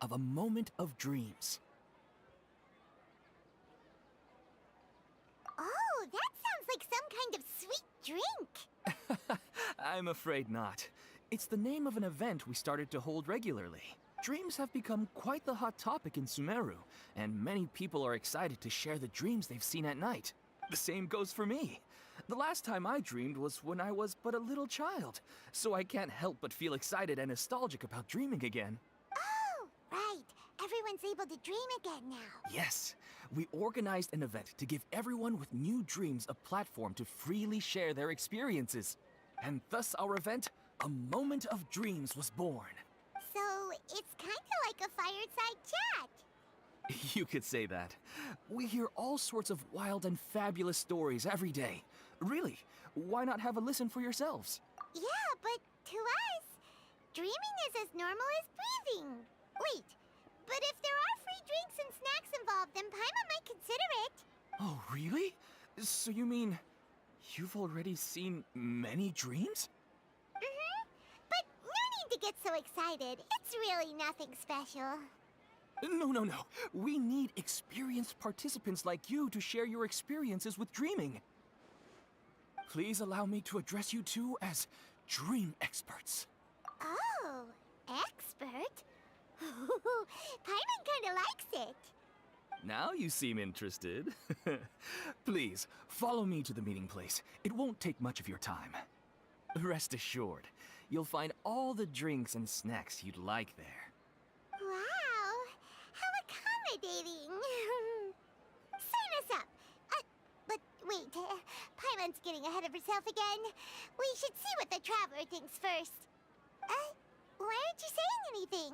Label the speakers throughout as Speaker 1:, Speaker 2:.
Speaker 1: of a moment of dreams.
Speaker 2: Oh, that sounds like some kind of sweet drink.
Speaker 1: I'm afraid not. It's the name of an event we started to hold regularly. Dreams have become quite the hot topic in Sumeru, and many people are excited to share the dreams they've seen at night. The same goes for me. The last time I dreamed was when I was but a little child, so I can't help but feel excited and nostalgic about dreaming again.
Speaker 2: Oh, right. Everyone's able to dream again now.
Speaker 1: Yes, we organized an event to give everyone with new dreams a platform to freely share their experiences. And thus our event, A Moment of Dreams, was born.
Speaker 2: So, it's kind of like a fireside chat.
Speaker 1: You could say that. We hear all sorts of wild and fabulous stories every day. Really, why not have a listen for yourselves?
Speaker 2: Yeah, but to us, dreaming is as normal as breathing. Wait, but if there are free drinks and snacks involved, then Paimon might consider it.
Speaker 1: Oh, really? So you mean you've already seen many dreams?
Speaker 2: But no need to get so excited. It's really nothing special.
Speaker 1: No. We need experienced participants like you to share your experiences with dreaming. Please allow me to address you two as dream experts.
Speaker 2: Oh, expert? Paimon kinda likes it.
Speaker 1: Now you seem interested. Please, follow me to the meeting place. It won't take much of your time. Rest assured, you'll find all the drinks and snacks you'd like there.
Speaker 2: Wow, how accommodating. Sign us up. But wait, Paimon's getting ahead of herself again. We should see what the traveler thinks first. Why aren't you saying anything?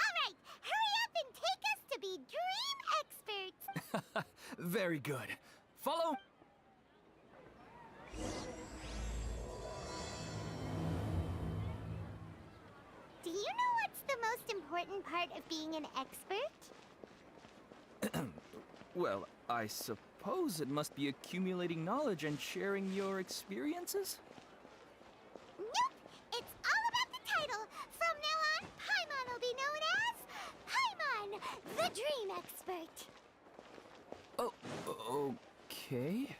Speaker 2: All right, hurry up and take us to be dream experts.
Speaker 1: Very good. Follow.
Speaker 2: Do you know what's the most important part of being an expert?
Speaker 1: Well, I suppose it must be accumulating knowledge and sharing your experiences?
Speaker 2: Nope! It's all about the title! From now on, Paimon will be known as Paimon, the Dream Expert!
Speaker 1: Oh, okay.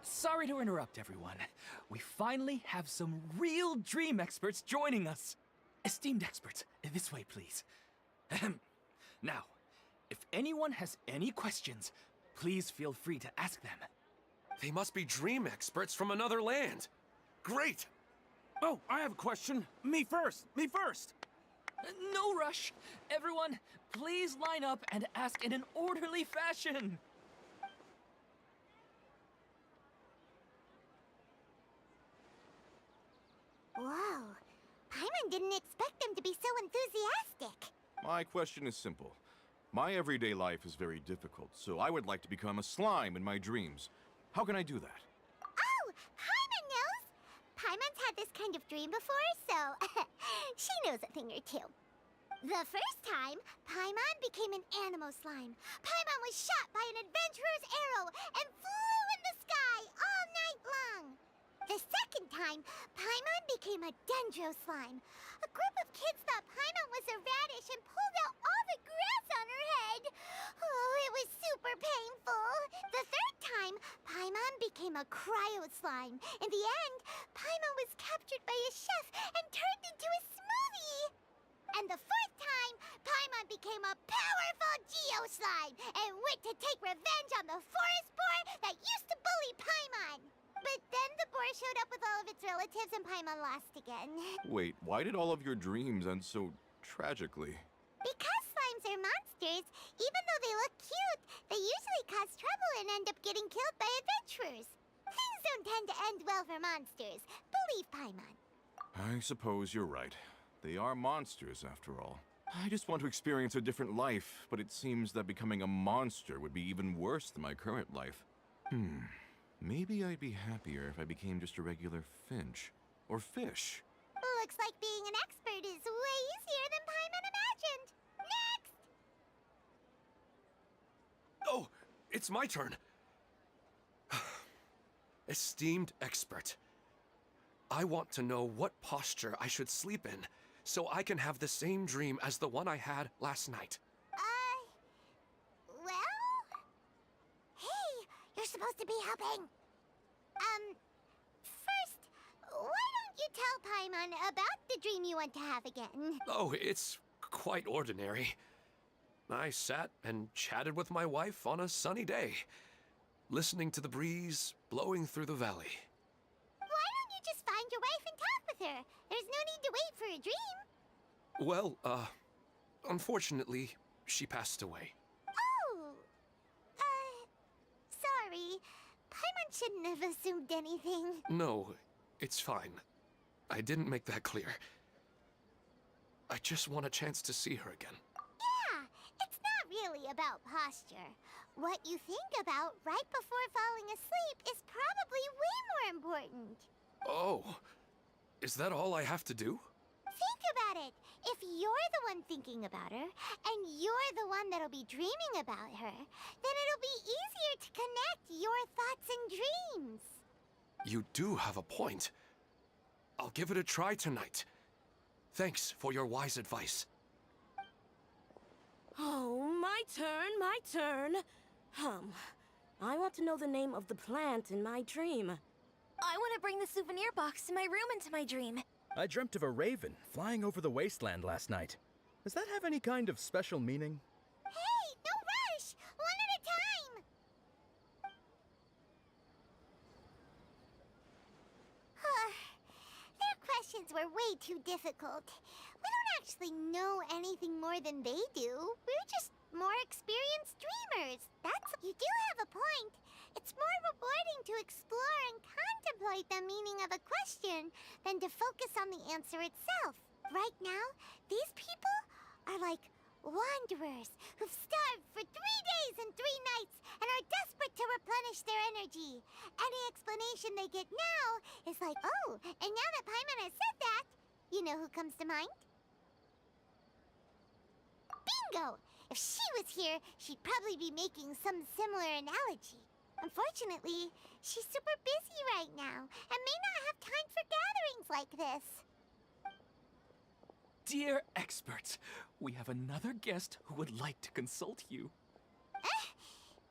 Speaker 1: Sorry to interrupt, everyone. We finally have some real dream experts joining us. Esteemed experts, this way, please. Ahem. Now, if anyone has any questions, please feel free to ask them.
Speaker 3: They must be dream experts from another land. Great!
Speaker 4: Oh, I have a question. Me first!
Speaker 1: No rush. Everyone, please line up and ask in an orderly fashion.
Speaker 2: Whoa, Paimon didn't expect them to be so enthusiastic.
Speaker 5: My question is simple. My everyday life is very difficult, so I would like to become a slime in my dreams. How can I do that?
Speaker 2: Oh, Paimon knows! Paimon's had this kind of dream before, so she knows a thing or two. The first time, Paimon became an animal slime. Paimon was shot by an adventurer's arrow and flew in the sky all night long. The second time, Paimon became a dendro slime. A group of kids thought Paimon was a radish and pulled out all the grass on her head. Oh, it was super painful. The third time, Paimon became a cryo slime. In the end, Paimon was captured by a chef and turned into a smoothie. And the fourth time, Paimon became a powerful geo slime and went to take revenge on the forest boar that used to bully Paimon. But then the boar showed up with all of its relatives and Paimon lost again.
Speaker 5: Wait, why did all of your dreams end so tragically?
Speaker 2: Because slimes are monsters, even though they look cute, they usually cause trouble and end up getting killed by adventurers. Things don't tend to end well for monsters. Believe Paimon.
Speaker 5: I suppose you're right. They are monsters, after all. I just want to experience a different life, but it seems that becoming a monster would be even worse than my current life. Maybe I'd be happier if I became just a regular finch. Or fish.
Speaker 2: Looks like being an expert is way easier than Paimon imagined. Next!
Speaker 3: Oh, it's my turn. Esteemed expert, I want to know what posture I should sleep in so I can have the same dream as the one I had last night.
Speaker 2: Well? Hey, you're supposed to be helping. First, why don't you tell Paimon about the dream you want to have again?
Speaker 3: Oh, it's quite ordinary. I sat and chatted with my wife on a sunny day, listening to the breeze blowing through the valley.
Speaker 2: Why don't you just find your wife and talk with her? There's no need to wait for a dream.
Speaker 3: Well, unfortunately, she passed away.
Speaker 2: Oh, sorry. Paimon shouldn't have assumed anything.
Speaker 3: No, it's fine. I didn't make that clear. I just want a chance to see her again.
Speaker 2: Yeah, it's not really about posture. What you think about right before falling asleep is probably way more important.
Speaker 3: Oh, is that all I have to do?
Speaker 2: Think about it. If you're the one thinking about her, and you're the one that'll be dreaming about her, then it'll be easier to connect your thoughts and dreams.
Speaker 3: You do have a point. I'll give it a try tonight. Thanks for your wise advice.
Speaker 6: Oh, my turn. I want to know the name of the plant in my dream.
Speaker 7: I want to bring the souvenir box to my room into my dream.
Speaker 8: I dreamt of a raven flying over the wasteland last night. Does that have any kind of special meaning?
Speaker 2: Hey, no rush! One at a time! Their questions were way too difficult. We don't actually know anything more than they do. We're just more experienced dreamers. You do have a point. It's more rewarding to explore and contemplate the meaning of a question than to focus on the answer itself. Right now, these people are like wanderers who've starved for 3 days and 3 nights and are desperate to replenish their energy. Any explanation they get now is like, oh, and now that Paimon has said that, you know who comes to mind? Bingo! If she was here, she'd probably be making some similar analogy. Unfortunately, she's super busy right now and may not have time for gatherings like this.
Speaker 1: Dear experts, we have another guest who would like to consult you.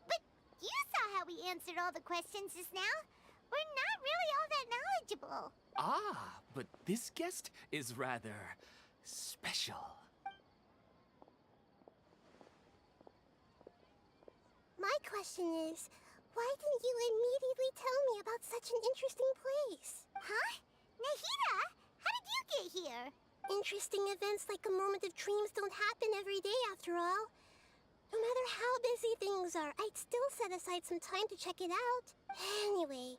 Speaker 2: But you saw how we answered all the questions just now. We're not really all that knowledgeable.
Speaker 1: Ah, but this guest is rather special.
Speaker 2: My question is, why didn't you immediately tell me about such an interesting place? Huh? Nahida, how did you get here? Interesting events like a moment of dreams don't happen every day after all. No matter how busy things are, I'd still set aside some time to check it out. Anyway,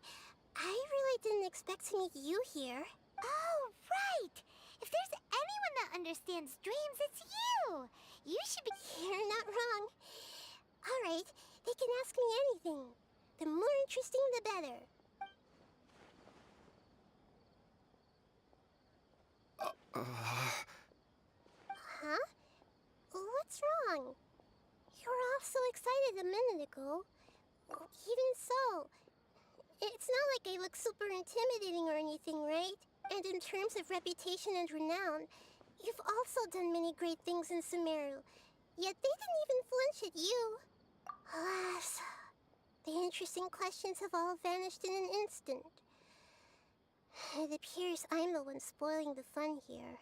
Speaker 2: I really didn't expect to meet you here. Oh, right! If there's anyone that understands dreams, it's you! You should be... You're not wrong. Alright, they can ask me anything. The more interesting, the better. Huh? What's wrong? You were all so excited a minute ago. Even so, it's not like I look super intimidating or anything, right? And in terms of reputation and renown, you've also done many great things in Sumeru. Yet they didn't even flinch at you. Alas, the interesting questions have all vanished in an instant. It appears I'm the one spoiling the fun here.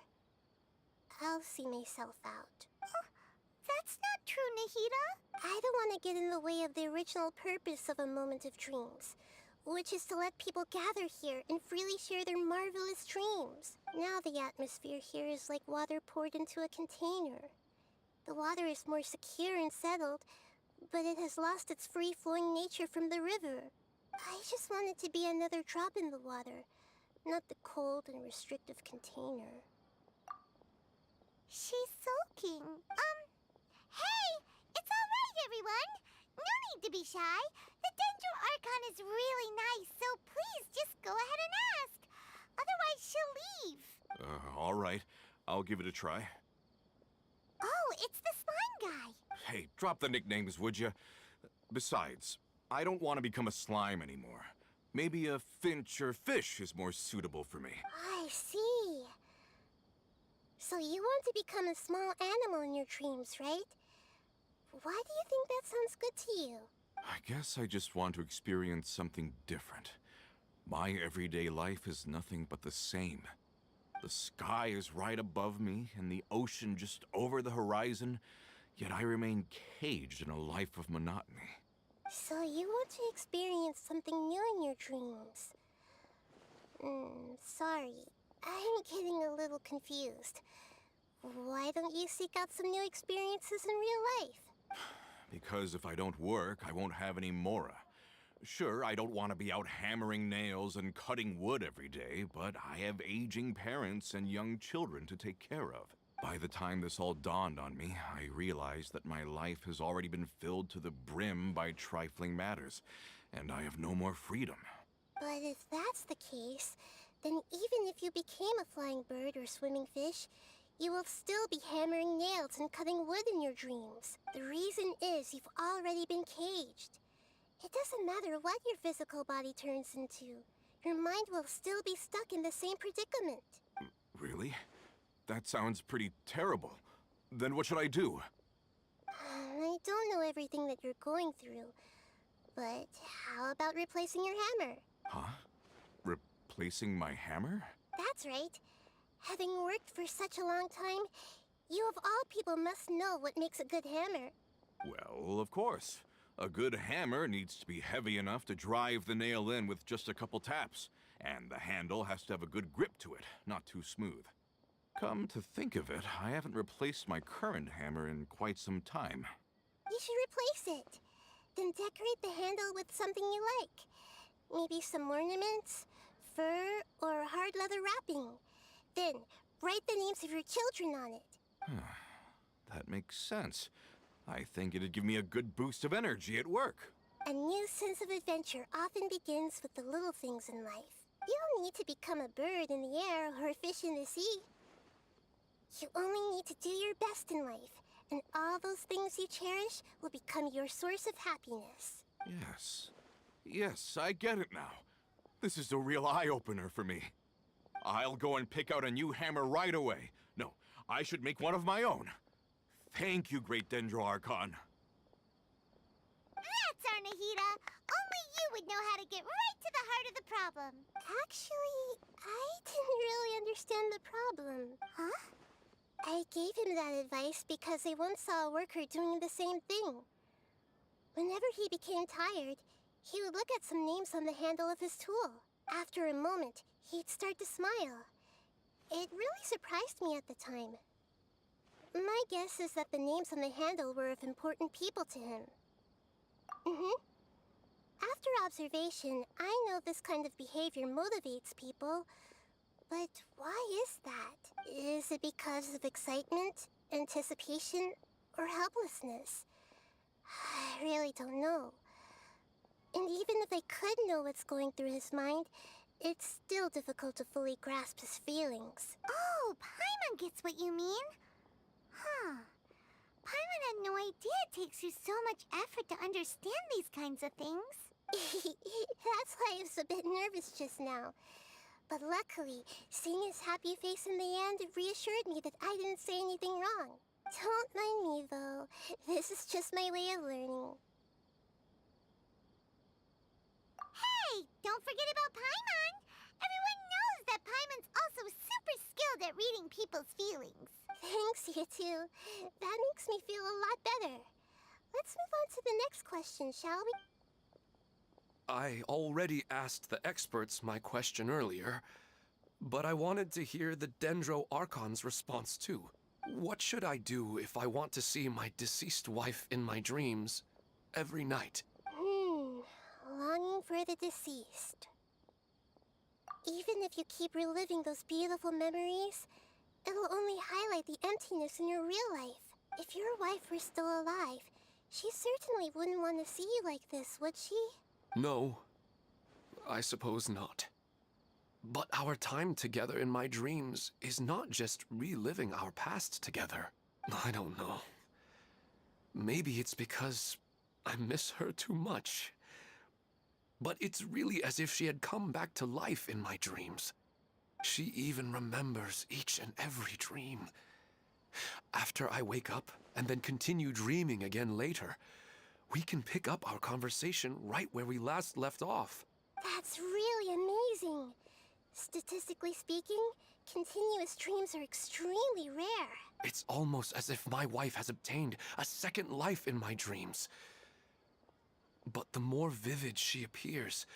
Speaker 2: I'll see myself out. Oh, that's not true, Nahida. I don't want to get in the way of the original purpose of a moment of dreams, which is to let people gather here and freely share their marvelous dreams. Now the atmosphere here is like water poured into a container. The water is more secure and settled, but it has lost its free-flowing nature from the river. I just want it to be another drop in the water, not the cold and restrictive container. She's sulking. Hey! It's all right, everyone! No need to be shy. The dendro archon is really nice, so please just go ahead and ask. Otherwise, she'll leave.
Speaker 5: All right. I'll give it a try.
Speaker 2: Oh, it's the slime guy.
Speaker 5: Hey, drop the nicknames, would you? Besides, I don't want to become a slime anymore. Maybe a finch or fish is more suitable for me.
Speaker 2: I see. So you want to become a small animal in your dreams, right? Why do you think that sounds good to you?
Speaker 5: I guess I just want to experience something different. My everyday life is nothing but the same. The sky is right above me and the ocean just over the horizon, yet I remain caged in a life of monotony.
Speaker 2: So you want to experience something new in your dreams? Sorry. I'm getting a little confused. Why don't you seek out some new experiences in real life?
Speaker 5: Because if I don't work, I won't have any mora. Sure, I don't want to be out hammering nails and cutting wood every day, but I have aging parents and young children to take care of. By the time this all dawned on me, I realized that my life has already been filled to the brim by trifling matters, and I have no more freedom.
Speaker 2: But if that's the case, then even if you became a flying bird or swimming fish, you will still be hammering nails and cutting wood in your dreams. The reason is you've already been caged. It doesn't matter what your physical body turns into. Your mind will still be stuck in the same predicament.
Speaker 5: Really? That sounds pretty terrible. Then what should I do?
Speaker 2: I don't know everything that you're going through, but how about replacing your hammer?
Speaker 5: Huh? Replacing my hammer?
Speaker 2: That's right. Having worked for such a long time, you of all people must know what makes a good hammer.
Speaker 5: Well, of course. A good hammer needs to be heavy enough to drive the nail in with just a couple taps, and the handle has to have a good grip to it, not too smooth. Come to think of it, I haven't replaced my current hammer in quite some time.
Speaker 2: You should replace it. Then decorate the handle with something you like. Maybe some ornaments, fur, or hard leather wrapping. Then, write the names of your children on it.
Speaker 5: That makes sense. I think it'd give me a good boost of energy at work.
Speaker 2: A new sense of adventure often begins with the little things in life. You don't need to become a bird in the air or a fish in the sea. You only need to do your best in life, and all those things you cherish will become your source of happiness.
Speaker 5: Yes. Yes, I get it now. This is a real eye-opener for me. I'll go and pick out a new hammer right away. No, I should make one of my own. Thank you, great dendro archon.
Speaker 2: That's our Nahida. Only you would know how to get right to the heart of the problem. Actually, I didn't really understand the problem. Huh? I gave him that advice because I once saw a worker doing the same thing. Whenever he became tired, he would look at some names on the handle of his tool. After a moment, he'd start to smile. It really surprised me at the time. My guess is that the names on the handle were of important people to him. After observation, I know this kind of behavior motivates people. But why is that? Is it because of excitement, anticipation, or helplessness? I really don't know. And even if I could know what's going through his mind, it's still difficult to fully grasp his feelings. Oh, Paimon gets what you mean. Huh. Paimon had no idea it takes you so much effort to understand these kinds of things. That's why I was a bit nervous just now. But luckily, seeing his happy face in the end reassured me that I didn't say anything wrong. Don't mind me, though. This is just my way of learning. Hey, don't forget about Paimon! Everyone knows that Paimon's also super skilled at reading people's feelings. Thanks, you two. That makes me feel a lot better. Let's move on to the next question, shall we?
Speaker 3: I already asked the experts my question earlier, but I wanted to hear the Dendro Archon's response too. What should I do if I want to see my deceased wife in my dreams every night?
Speaker 2: Longing for the deceased. Even if you keep reliving those beautiful memories, it'll only highlight the emptiness in your real life. If your wife were still alive, she certainly wouldn't want to see you like this, would she?
Speaker 3: No, I suppose not. But our time together in my dreams is not just reliving our past together. I don't know. Maybe it's because I miss her too much. but it's really as if she had come back to life in my dreams. She even remembers each and every dream. After I wake up and then continue dreaming again later, we can pick up our conversation right where we last left off.
Speaker 2: That's really amazing. Statistically speaking, continuous dreams are extremely rare.
Speaker 3: It's almost as if my wife has obtained a second life in my dreams. But the more vivid she appears,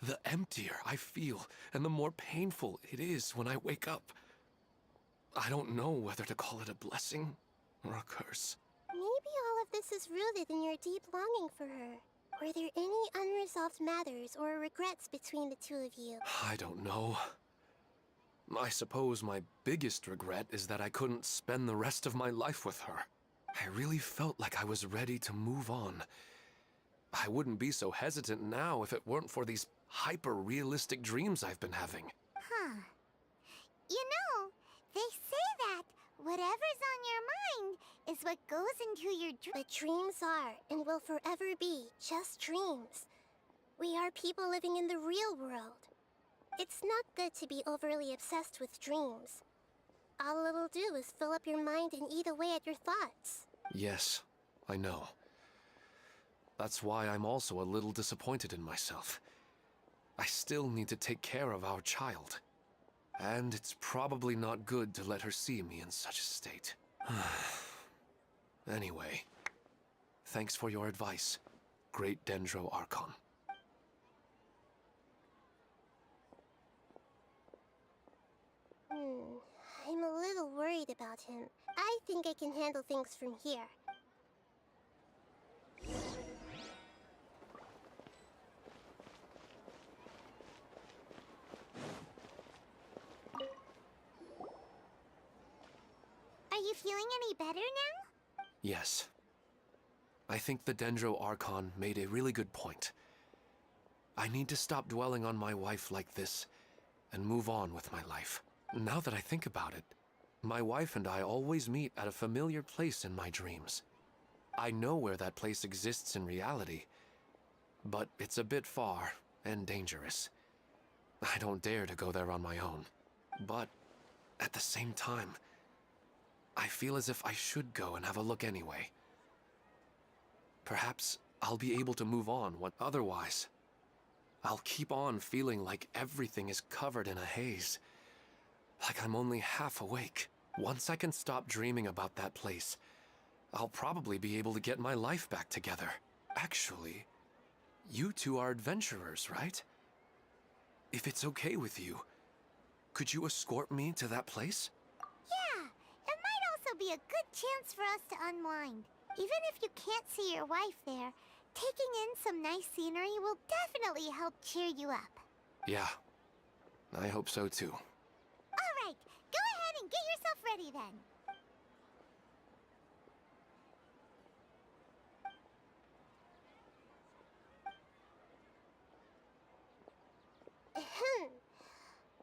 Speaker 3: the emptier I feel, and the more painful it is when I wake up. I don't know whether to call it a blessing or a curse.
Speaker 2: Maybe all of this is rooted in your deep longing for her. Were there any unresolved matters or regrets between the two of you?
Speaker 3: I don't know. I suppose my biggest regret is that I couldn't spend the rest of my life with her. I really felt like I was ready to move on. I wouldn't be so hesitant now if it weren't for these hyper-realistic dreams I've been having.
Speaker 2: Huh. You know, they say that whatever's on your mind is what goes into your dreams. But dreams are, and will forever be, just dreams. We are people living in the real world. It's not good to be overly obsessed with dreams. All it'll do is fill up your mind and eat away at your thoughts.
Speaker 3: Yes, I know. That's why I'm also a little disappointed in myself. I still need to take care of our child. And it's probably not good to let her see me in such a state. Anyway, thanks for your advice, Great Dendro Archon.
Speaker 2: I'm a little worried about him. I think I can handle things from here. Are you feeling any better now?
Speaker 3: Yes. I think the Dendro Archon made a really good point. I need to stop dwelling on my wife like this and move on with my life. Now that I think about it, my wife and I always meet at a familiar place in my dreams. I know where that place exists in reality, but it's a bit far and dangerous. I don't dare to go there on my own. But at the same time, I feel as if I should go and have a look anyway. Perhaps I'll be able to move on, otherwise I'll keep on feeling like everything is covered in a haze. Like I'm only half awake. Once I can stop dreaming about that place, I'll probably be able to get my life back together. Actually, you two are adventurers, right? If it's okay with you, could you escort me to that place?
Speaker 2: Yeah, it might also be a good chance for us to unwind. Even if you can't see your wife there, taking in some nice scenery will definitely help cheer you up.
Speaker 3: Yeah, I hope so too.
Speaker 2: All right, go ahead and get yourself ready then.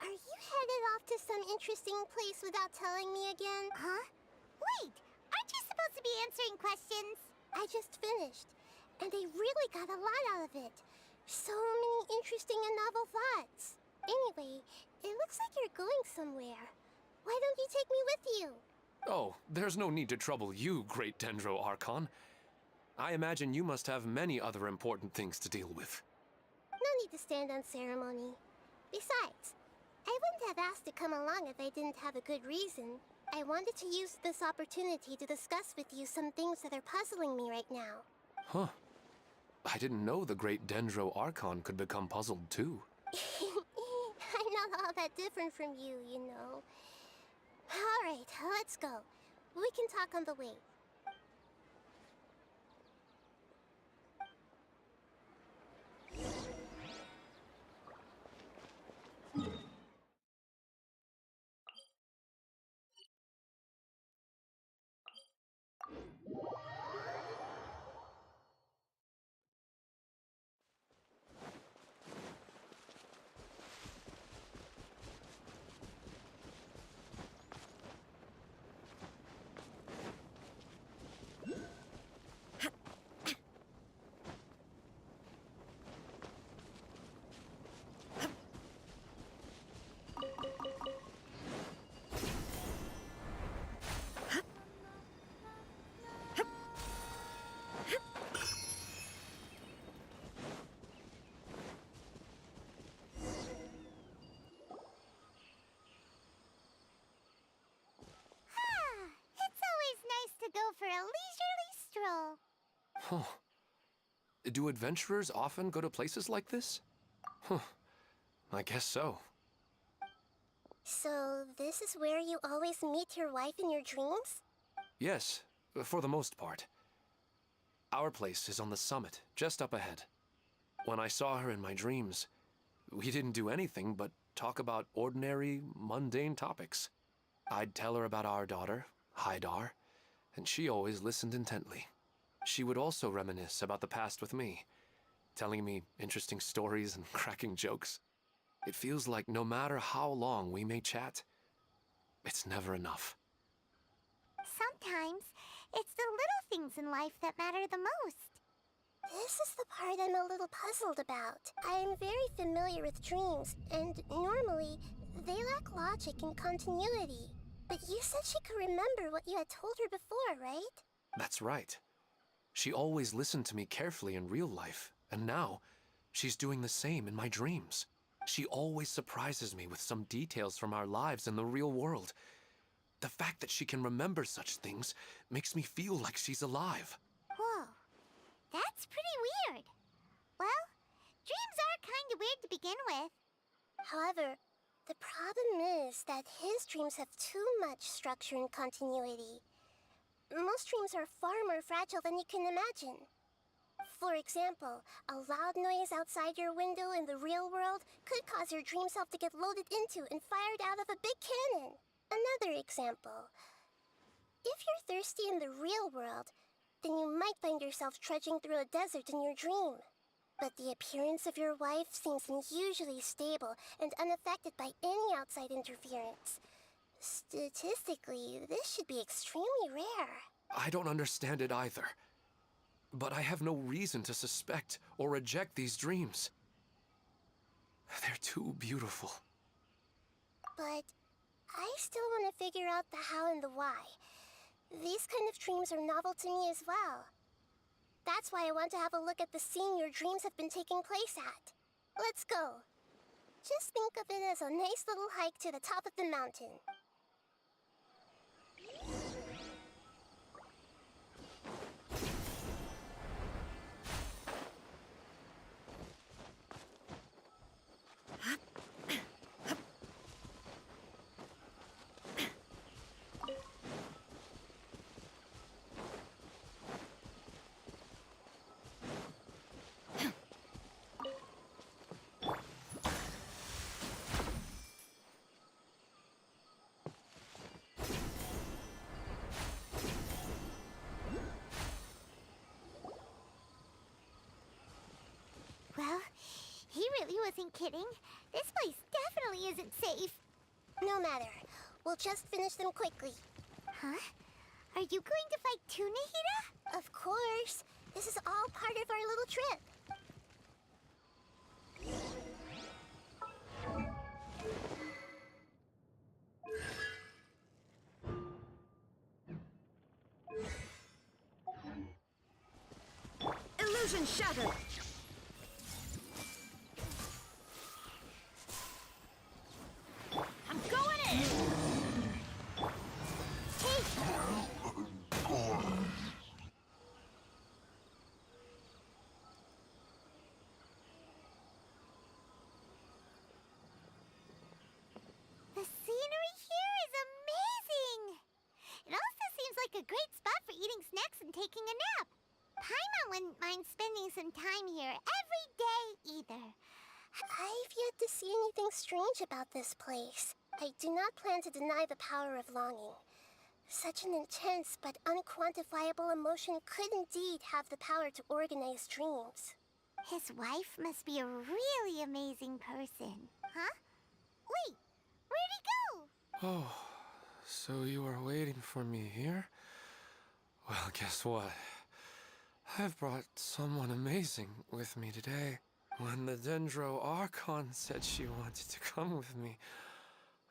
Speaker 2: Are you headed off to some interesting place without telling me again? Huh? Wait, aren't you supposed to be answering questions? I just finished, and I really got a lot out of it. So many interesting and novel thoughts. Anyway, it looks like you're going somewhere. Why don't you take me with you?
Speaker 3: Oh, there's no need to trouble you, Great Dendro Archon. I imagine you must have many other important things to deal with.
Speaker 2: No need to stand on ceremony. Besides, I wouldn't have asked to come along if I didn't have a good reason. I wanted to use this opportunity to discuss with you some things that are puzzling me right now.
Speaker 3: Huh. I didn't know the Great Dendro Archon could become puzzled too.
Speaker 2: I'm not all that different from you, you know. Alright, let's go. We can talk on the way.
Speaker 3: Huh. Do adventurers often go to places like this? Huh. I guess so.
Speaker 9: So, this is where you always meet your wife in your dreams?
Speaker 3: Yes, for the most part. Our place is on the summit, just up ahead. When I saw her in my dreams, we didn't do anything but talk about ordinary, mundane topics. I'd tell her about our daughter, Haidar, and she always listened intently. She would also reminisce about the past with me, telling me interesting stories and cracking jokes. It feels like no matter how long we may chat, it's never enough.
Speaker 2: Sometimes it's the little things in life that matter the most.
Speaker 9: This is the part I'm a little puzzled about. I'm very familiar with dreams, and normally, they lack logic and continuity. But you said she could remember what you had told her before, right?
Speaker 3: That's right. She always listened to me carefully in real life, and now, she's doing the same in my dreams. She always surprises me with some details from our lives in the real world. The fact that she can remember such things makes me feel like she's alive.
Speaker 2: Whoa, that's pretty weird. Well, dreams are kind of weird to begin with.
Speaker 9: However, the problem is that his dreams have too much structure and continuity. Most dreams are far more fragile than you can imagine. For example, a loud noise outside your window in the real world could cause your dream self to get loaded into and fired out of a big cannon. Another example. If you're thirsty in the real world, then you might find yourself trudging through a desert in your dream. But the appearance of your wife seems unusually stable and unaffected by any outside interference. Statistically, this should be extremely rare.
Speaker 3: I don't understand it either. But I have no reason to suspect or reject these dreams. They're too beautiful.
Speaker 9: But I still want to figure out the how and the why. These kind of dreams are novel to me as well. That's why I want to have a look at the scene your dreams have been taking place at. Let's go. Just think of it as a nice little hike to the top of the mountain.
Speaker 2: Well, he really wasn't kidding. This place definitely isn't safe.
Speaker 9: No matter. We'll just finish them quickly.
Speaker 2: Huh? Are you going to fight too, Nahida?
Speaker 9: Of course. This is all part of our little trip.
Speaker 6: Illusion shattered! I'm going in!
Speaker 2: The scenery here is amazing! It also seems like a great spot for eating snacks and taking a nap. Paimon wouldn't mind spending some time here every day either.
Speaker 9: I've yet to see anything strange about this place. I do not plan to deny the power of longing. Such an intense but unquantifiable emotion could indeed have the power to organize dreams.
Speaker 2: His wife must be a really amazing person. Huh? Wait, where'd he go?
Speaker 3: Oh, so you are waiting for me here? Well, guess what? I've brought someone amazing with me today. When the dendro archon said she wanted to come with me,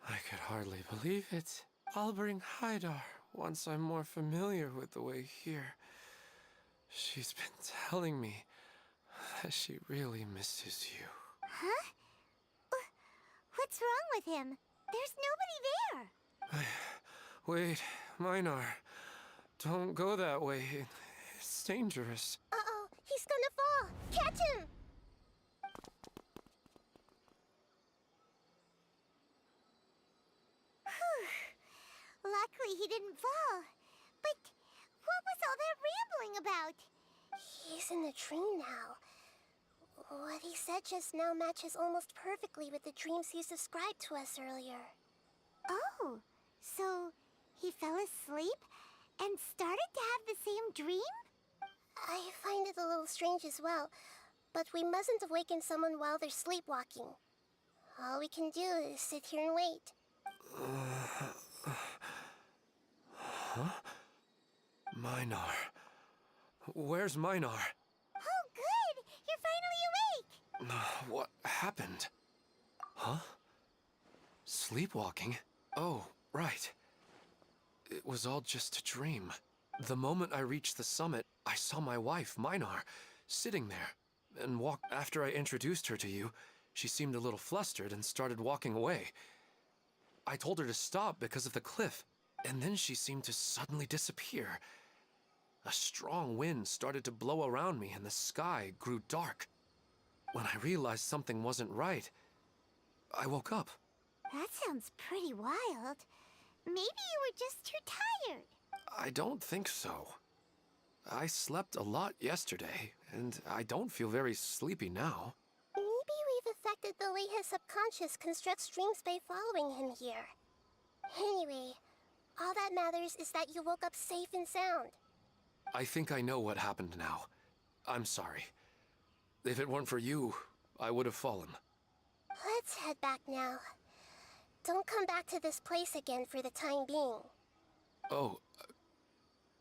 Speaker 3: I could hardly believe it. I'll bring Haidar once I'm more familiar with the way here. She's been telling me that she really misses you.
Speaker 2: Huh? What's wrong with him? There's nobody there.
Speaker 3: Wait, Minar. Don't go that way. It's dangerous.
Speaker 9: Uh-oh, he's gonna fall! Catch him!
Speaker 2: Luckily, he didn't fall. But what was all that rambling about?
Speaker 9: He's in the dream now. What he said just now matches almost perfectly with the dreams he's described to us earlier.
Speaker 2: Oh, so he fell asleep and started to have the same dream?
Speaker 9: I find it a little strange as well, but we mustn't awaken someone while they're sleepwalking. All we can do is sit here and wait.
Speaker 3: Huh? Minar. Where's Minar?
Speaker 2: Oh, good! You're finally awake!
Speaker 3: What happened? Huh? Sleepwalking? Oh, right. It was all just a dream. The moment I reached the summit, I saw my wife, Minar, sitting there. And after I introduced her to you, she seemed a little flustered and started walking away. I told her to stop because of the cliff, and then she seemed to suddenly disappear. A strong wind started to blow around me and the sky grew dark. When I realized something wasn't right, I woke up.
Speaker 2: That sounds pretty wild. Maybe you were just too tired.
Speaker 3: I don't think so. I slept a lot yesterday, and I don't feel very sleepy now.
Speaker 9: Maybe we've affected the way his subconscious constructs dreams by following him here. Anyway, all that matters is that you woke up safe and sound.
Speaker 3: I think I know what happened now. I'm sorry. If it weren't for you, I would have fallen.
Speaker 9: Let's head back now. Don't come back to this place again for the time being.
Speaker 3: Oh,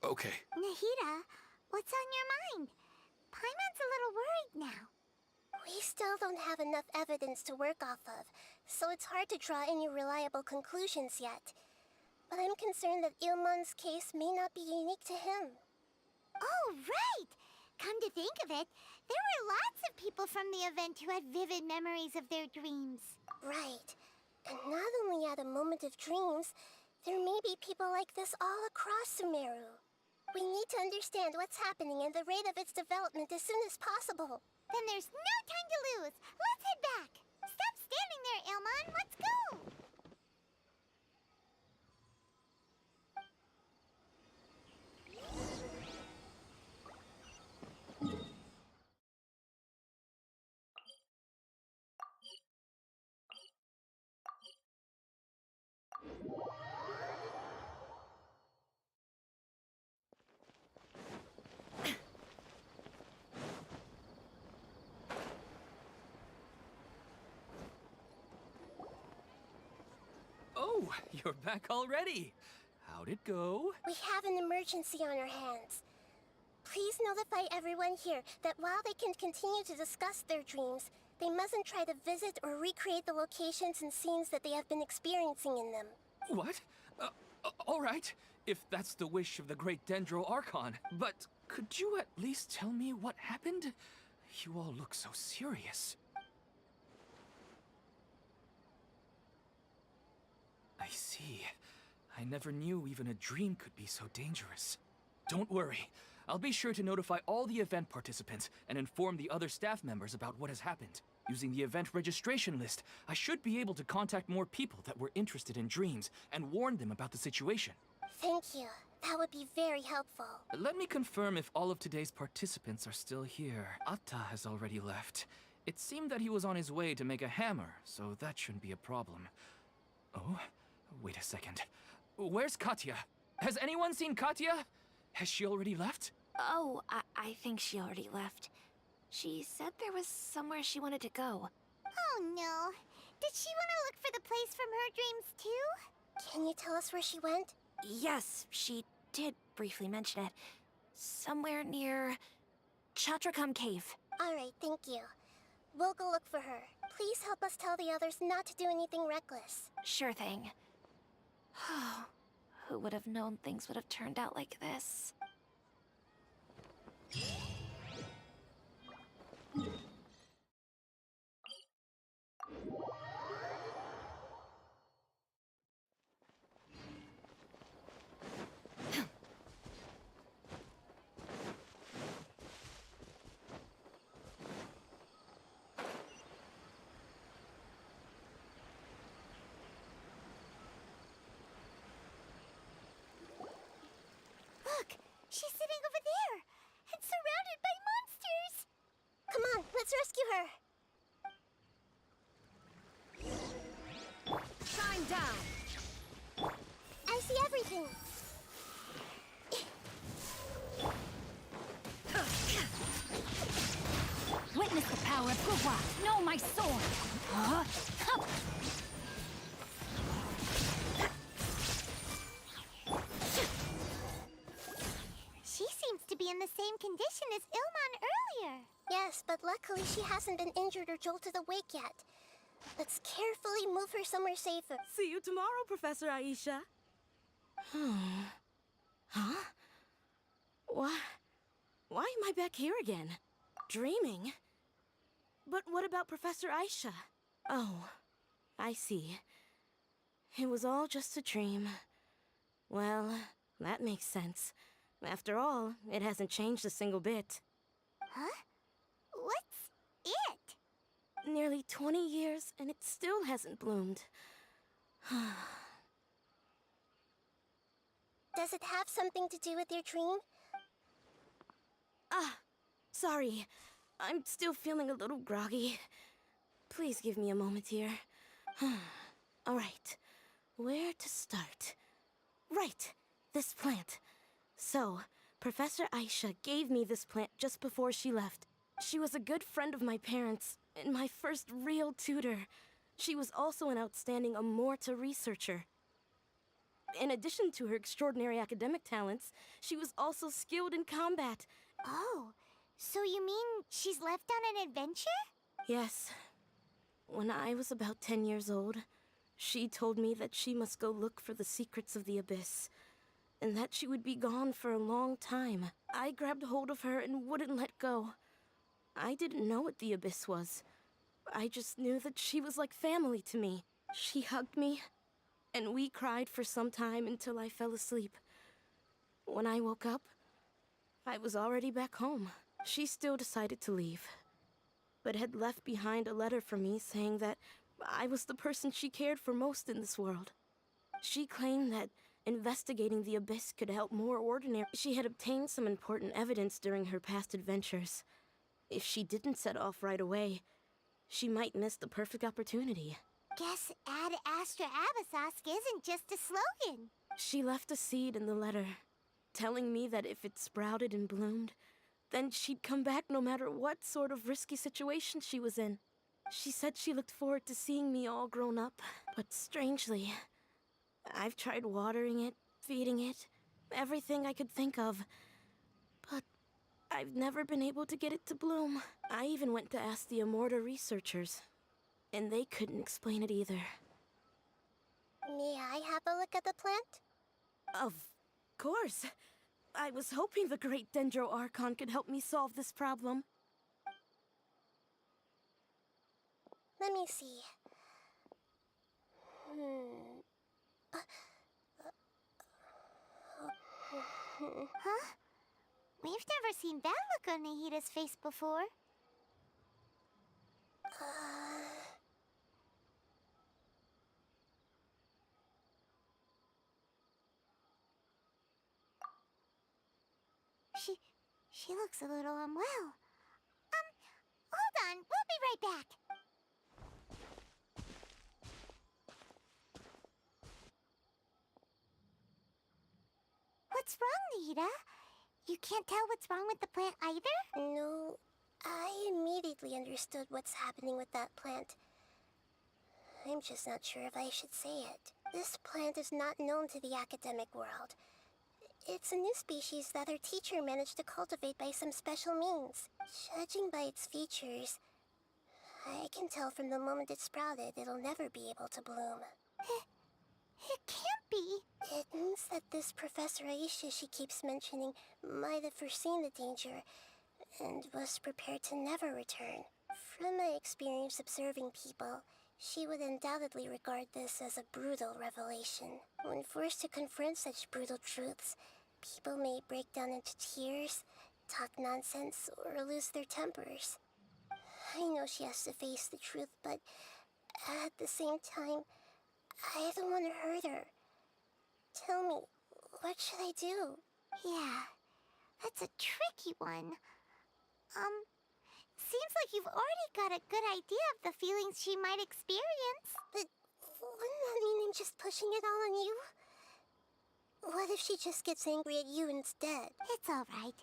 Speaker 3: okay.
Speaker 2: Nahida, what's on your mind? Paimon's a little worried now.
Speaker 9: We still don't have enough evidence to work off of, so it's hard to draw any reliable conclusions yet. But I'm concerned that Ilmon's case may not be unique to him.
Speaker 2: Oh, right! Come to think of it, there were lots of people from the event who had vivid memories of their dreams.
Speaker 9: Right. And not only at a moment of dreams, there may be people like this all across Sumeru. We need to understand what's happening and the rate of its development as soon as possible.
Speaker 2: Then there's no time to lose. Let's head back. Stop standing there, Ilmon. Let's go.
Speaker 1: Oh, you're back already. How'd it go?
Speaker 9: We have an emergency on our hands. Please notify everyone here that while they can continue to discuss their dreams, they mustn't try to visit or recreate the locations and scenes that they have been experiencing in them.
Speaker 1: What? All right, if that's the wish of the great Dendro Archon. But could you at least tell me what happened? You all look so serious. I see. I never knew even a dream could be so dangerous. Don't worry. I'll be sure to notify all the event participants and inform the other staff members about what has happened. Using the event registration list, I should be able to contact more people that were interested in dreams and warn them about the situation.
Speaker 9: Thank you. That would be very helpful.
Speaker 1: Let me confirm if all of today's participants are still here. Atta has already left. It seemed that he was on his way to make a hammer, so that shouldn't be a problem. Oh, wait a second. Where's Katya? Has anyone seen Katya? Has she already left?
Speaker 7: Oh, I think she already left. She said there was somewhere she wanted to go.
Speaker 2: Oh, no. Did she want to look for the place from her dreams, too?
Speaker 9: Can you tell us where she went?
Speaker 7: Yes, she did briefly mention it. Somewhere near Chatrakam Cave.
Speaker 9: All right, thank you. We'll go look for her. Please help us tell the others not to do anything reckless.
Speaker 7: Sure thing. Who would have known things would have turned out like this?
Speaker 2: She's sitting over there and surrounded by monsters.
Speaker 9: Come on, let's rescue her.
Speaker 6: Time down.
Speaker 9: I see everything.
Speaker 10: Witness the power of Guhua. Know my sword. Huh? Hup.
Speaker 2: She seems to be in the same condition as Ilman earlier.
Speaker 9: Yes, but luckily she hasn't been injured or jolted awake yet. Let's carefully move her somewhere safer.
Speaker 6: See you tomorrow, Professor Aisha. Huh? Why am I back here again? Dreaming? But what about Professor Aisha? Oh, I see. It was all just a dream. Well, that makes sense. After all, it hasn't changed a single bit.
Speaker 2: Huh? What's it?
Speaker 6: Nearly 20 years, and it still hasn't bloomed.
Speaker 9: Does it have something to do with your dream?
Speaker 6: Ah, sorry. I'm still feeling a little groggy. Please give me a moment here. All right, where to start? Right, this plant. So, Professor Aisha gave me this plant just before she left. She was a good friend of my parents, and my first real tutor. She was also an outstanding Amorta researcher. In addition to her extraordinary academic talents, she was also skilled in combat.
Speaker 2: Oh, so you mean she's left on an adventure?
Speaker 6: Yes. When I was about 10 years old, she told me that she must go look for the secrets of the Abyss, and that she would be gone for a long time. I grabbed hold of her and wouldn't let go. I didn't know what the Abyss was. I just knew that she was like family to me. She hugged me, and we cried for some time until I fell asleep. When I woke up, I was already back home. She still decided to leave, but had left behind a letter for me saying that I was the person she cared for most in this world. She claimed that investigating the Abyss could help more ordinary. She had obtained some important evidence during her past adventures. If she didn't set off right away, she might miss the perfect opportunity.
Speaker 2: Guess Ad Astra Abyssosque isn't just a slogan.
Speaker 6: She left a seed in the letter, telling me that if it sprouted and bloomed, then she'd come back no matter what sort of risky situation she was in. She said she looked forward to seeing me all grown up, but strangely, I've tried watering it, feeding it, everything I could think of, but I've never been able to get it to bloom. I even went to ask the Amorta researchers, and they couldn't explain it either.
Speaker 9: May I have a look at the plant?
Speaker 6: Of course. I was hoping the great dendro archon could help me solve this problem.
Speaker 9: Let me see.
Speaker 2: Huh? We've never seen that look on Nahida's face before. She looks a little unwell. Hold on, we'll be right back. What's wrong, Nahida? You can't tell what's wrong with the plant either?
Speaker 9: No, I immediately understood what's happening with that plant. I'm just not sure if I should say it. This plant is not known to the academic world. It's a new species that our teacher managed to cultivate by some special means. Judging by its features, I can tell from the moment it sprouted, it'll never be able to bloom.
Speaker 2: It can't be.
Speaker 9: It means that this Professor Aisha she keeps mentioning might have foreseen the danger and was prepared to never return. From my experience observing people, she would undoubtedly regard this as a brutal revelation. When forced to confront such brutal truths, people may break down into tears, talk nonsense, or lose their tempers. I know she has to face the truth, but at the same time, I don't want to hurt her. Tell me, what should I do?
Speaker 2: Yeah, That's a tricky one. Seems like you've already got a good idea of the feelings she might experience.
Speaker 9: But wouldn't that mean I'm just pushing it all on you? What if she just gets angry at you instead?
Speaker 2: It's all right.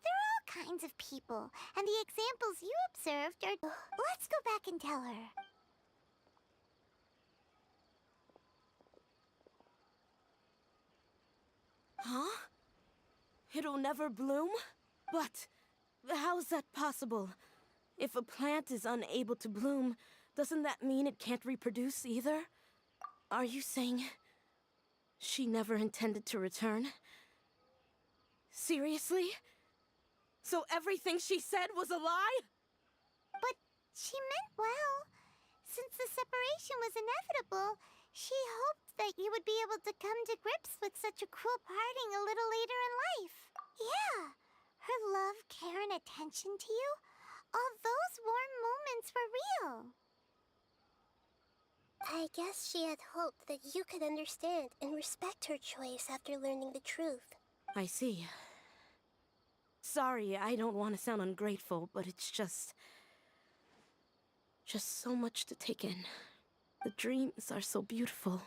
Speaker 2: There are all kinds of people, and the examples you observed are... Let's go back and tell her.
Speaker 6: Huh? It'll never bloom? But how's that possible? If a plant is unable to bloom, doesn't that mean it can't reproduce either? Are you saying she never intended to return? Seriously? So everything she said was a lie?
Speaker 2: But she meant well. Since the separation was inevitable, she hoped that you would be able to come to grips with such a cruel parting a little later in life. Yeah, her love, care, and attention to you, all those warm moments were real.
Speaker 9: I guess she had hoped that you could understand and respect her choice after learning the truth.
Speaker 6: I see. Sorry, I don't want to sound ungrateful, but it's just so much to take in. The dreams are so beautiful.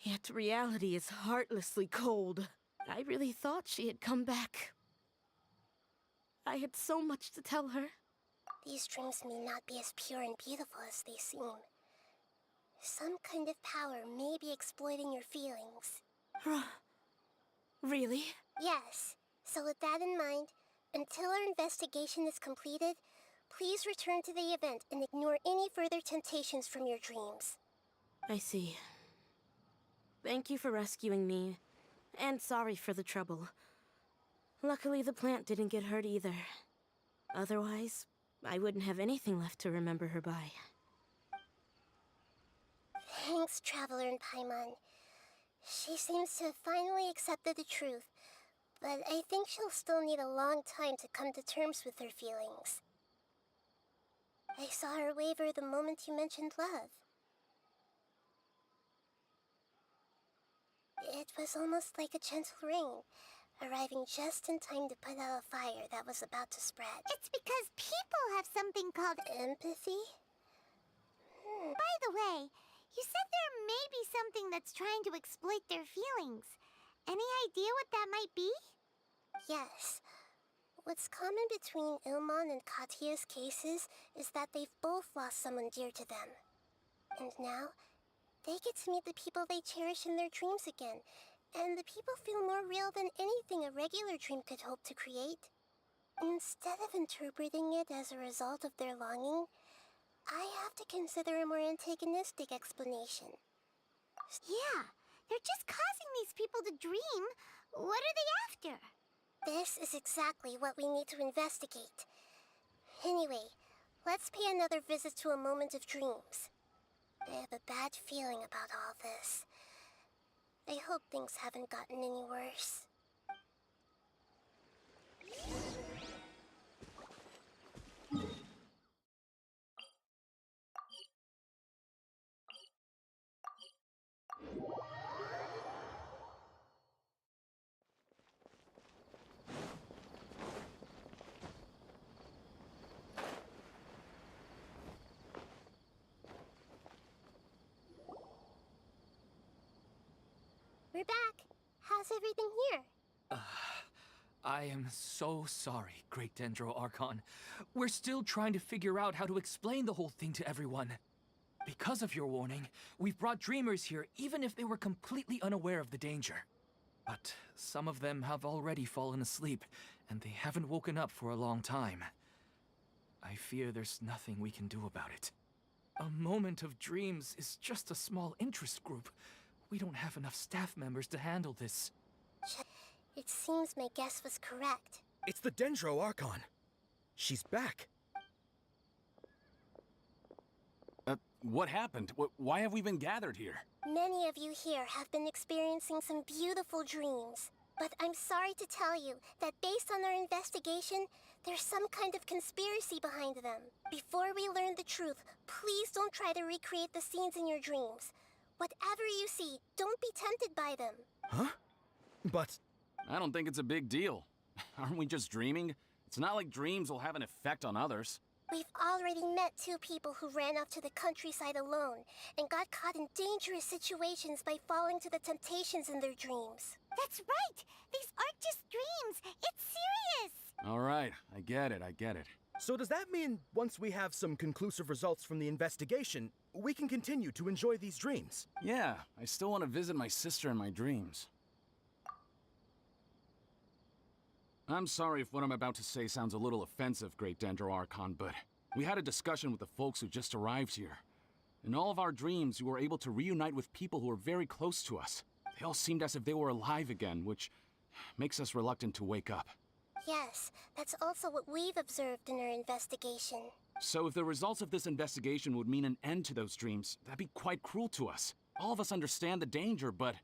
Speaker 6: Yet reality is heartlessly cold. I really thought she had come back. I had so much to tell her.
Speaker 9: These dreams may not be as pure and beautiful as they seem. Some kind of power may be exploiting your feelings.
Speaker 6: Really?
Speaker 9: Yes. So with that in mind, until our investigation is completed, please return to the event and ignore any further temptations from your dreams.
Speaker 6: I see. Thank you for rescuing me, and sorry for the trouble. Luckily, the plant didn't get hurt either. Otherwise, I wouldn't have anything left to remember her by.
Speaker 9: Thanks, Traveler and Paimon. She seems to have finally accepted the truth, but I think she'll still need a long time to come to terms with her feelings. I saw her waver the moment you mentioned love. It was almost like a gentle rain, arriving just in time to put out a fire that was about to spread.
Speaker 2: It's because people have something called
Speaker 9: empathy?
Speaker 2: By the way, you said there may be something that's trying to exploit their feelings. Any idea what that might be?
Speaker 9: Yes. What's common between Ilmon and Katia's cases is that they've both lost someone dear to them. And now, they get to meet the people they cherish in their dreams again, and the people feel more real than anything a regular dream could hope to create. Instead of interpreting it as a result of their longing, I have to consider a more antagonistic explanation.
Speaker 2: Yeah, they're just causing these people to dream. What are they after?
Speaker 9: This is exactly what we need to investigate. Anyway, let's pay another visit to a moment of dreams. I have a bad feeling about all this. I hope things haven't gotten any worse. We're back. How's everything here?
Speaker 1: I am so sorry, Great Dendro Archon. We're still trying to figure out how to explain the whole thing to everyone. Because of your warning, we've brought dreamers here even if they were completely unaware of the danger. But some of them have already fallen asleep, and they haven't woken up for a long time. I fear there's nothing we can do about it. A moment of dreams is just a small interest group. We don't have enough staff members to handle this.
Speaker 9: It seems my guess was correct.
Speaker 8: It's the Dendro Archon. She's back.
Speaker 4: What happened? Why have we been gathered here?
Speaker 9: Many of you here have been experiencing some beautiful dreams. But I'm sorry to tell you that based on our investigation, there's some kind of conspiracy behind them. Before we learn the truth, please don't try to recreate the scenes in your dreams. Whatever you see, don't be tempted by them.
Speaker 8: Huh? But...
Speaker 4: I don't think it's a big deal. Aren't we just dreaming? It's not like dreams will have an effect on others.
Speaker 9: We've already met two people who ran off to the countryside alone and got caught in dangerous situations by falling to the temptations in their dreams.
Speaker 2: That's right! These aren't just dreams! It's serious!
Speaker 4: All right, I get it.
Speaker 8: So does that mean once we have some conclusive results from the investigation, we can continue to enjoy these dreams?
Speaker 4: Yeah, I still want to visit my sister in my dreams. I'm sorry if what I'm about to say sounds a little offensive, Great Dendro Archon, but we had a discussion with the folks who just arrived here. In all of our dreams, we were able to reunite with people who were very close to us. They all seemed as if they were alive again, which makes us reluctant to wake up.
Speaker 9: Yes, that's also what we've observed in our investigation.
Speaker 4: So if the results of this investigation would mean an end to those dreams, that'd be quite cruel to us. All of us understand the danger, but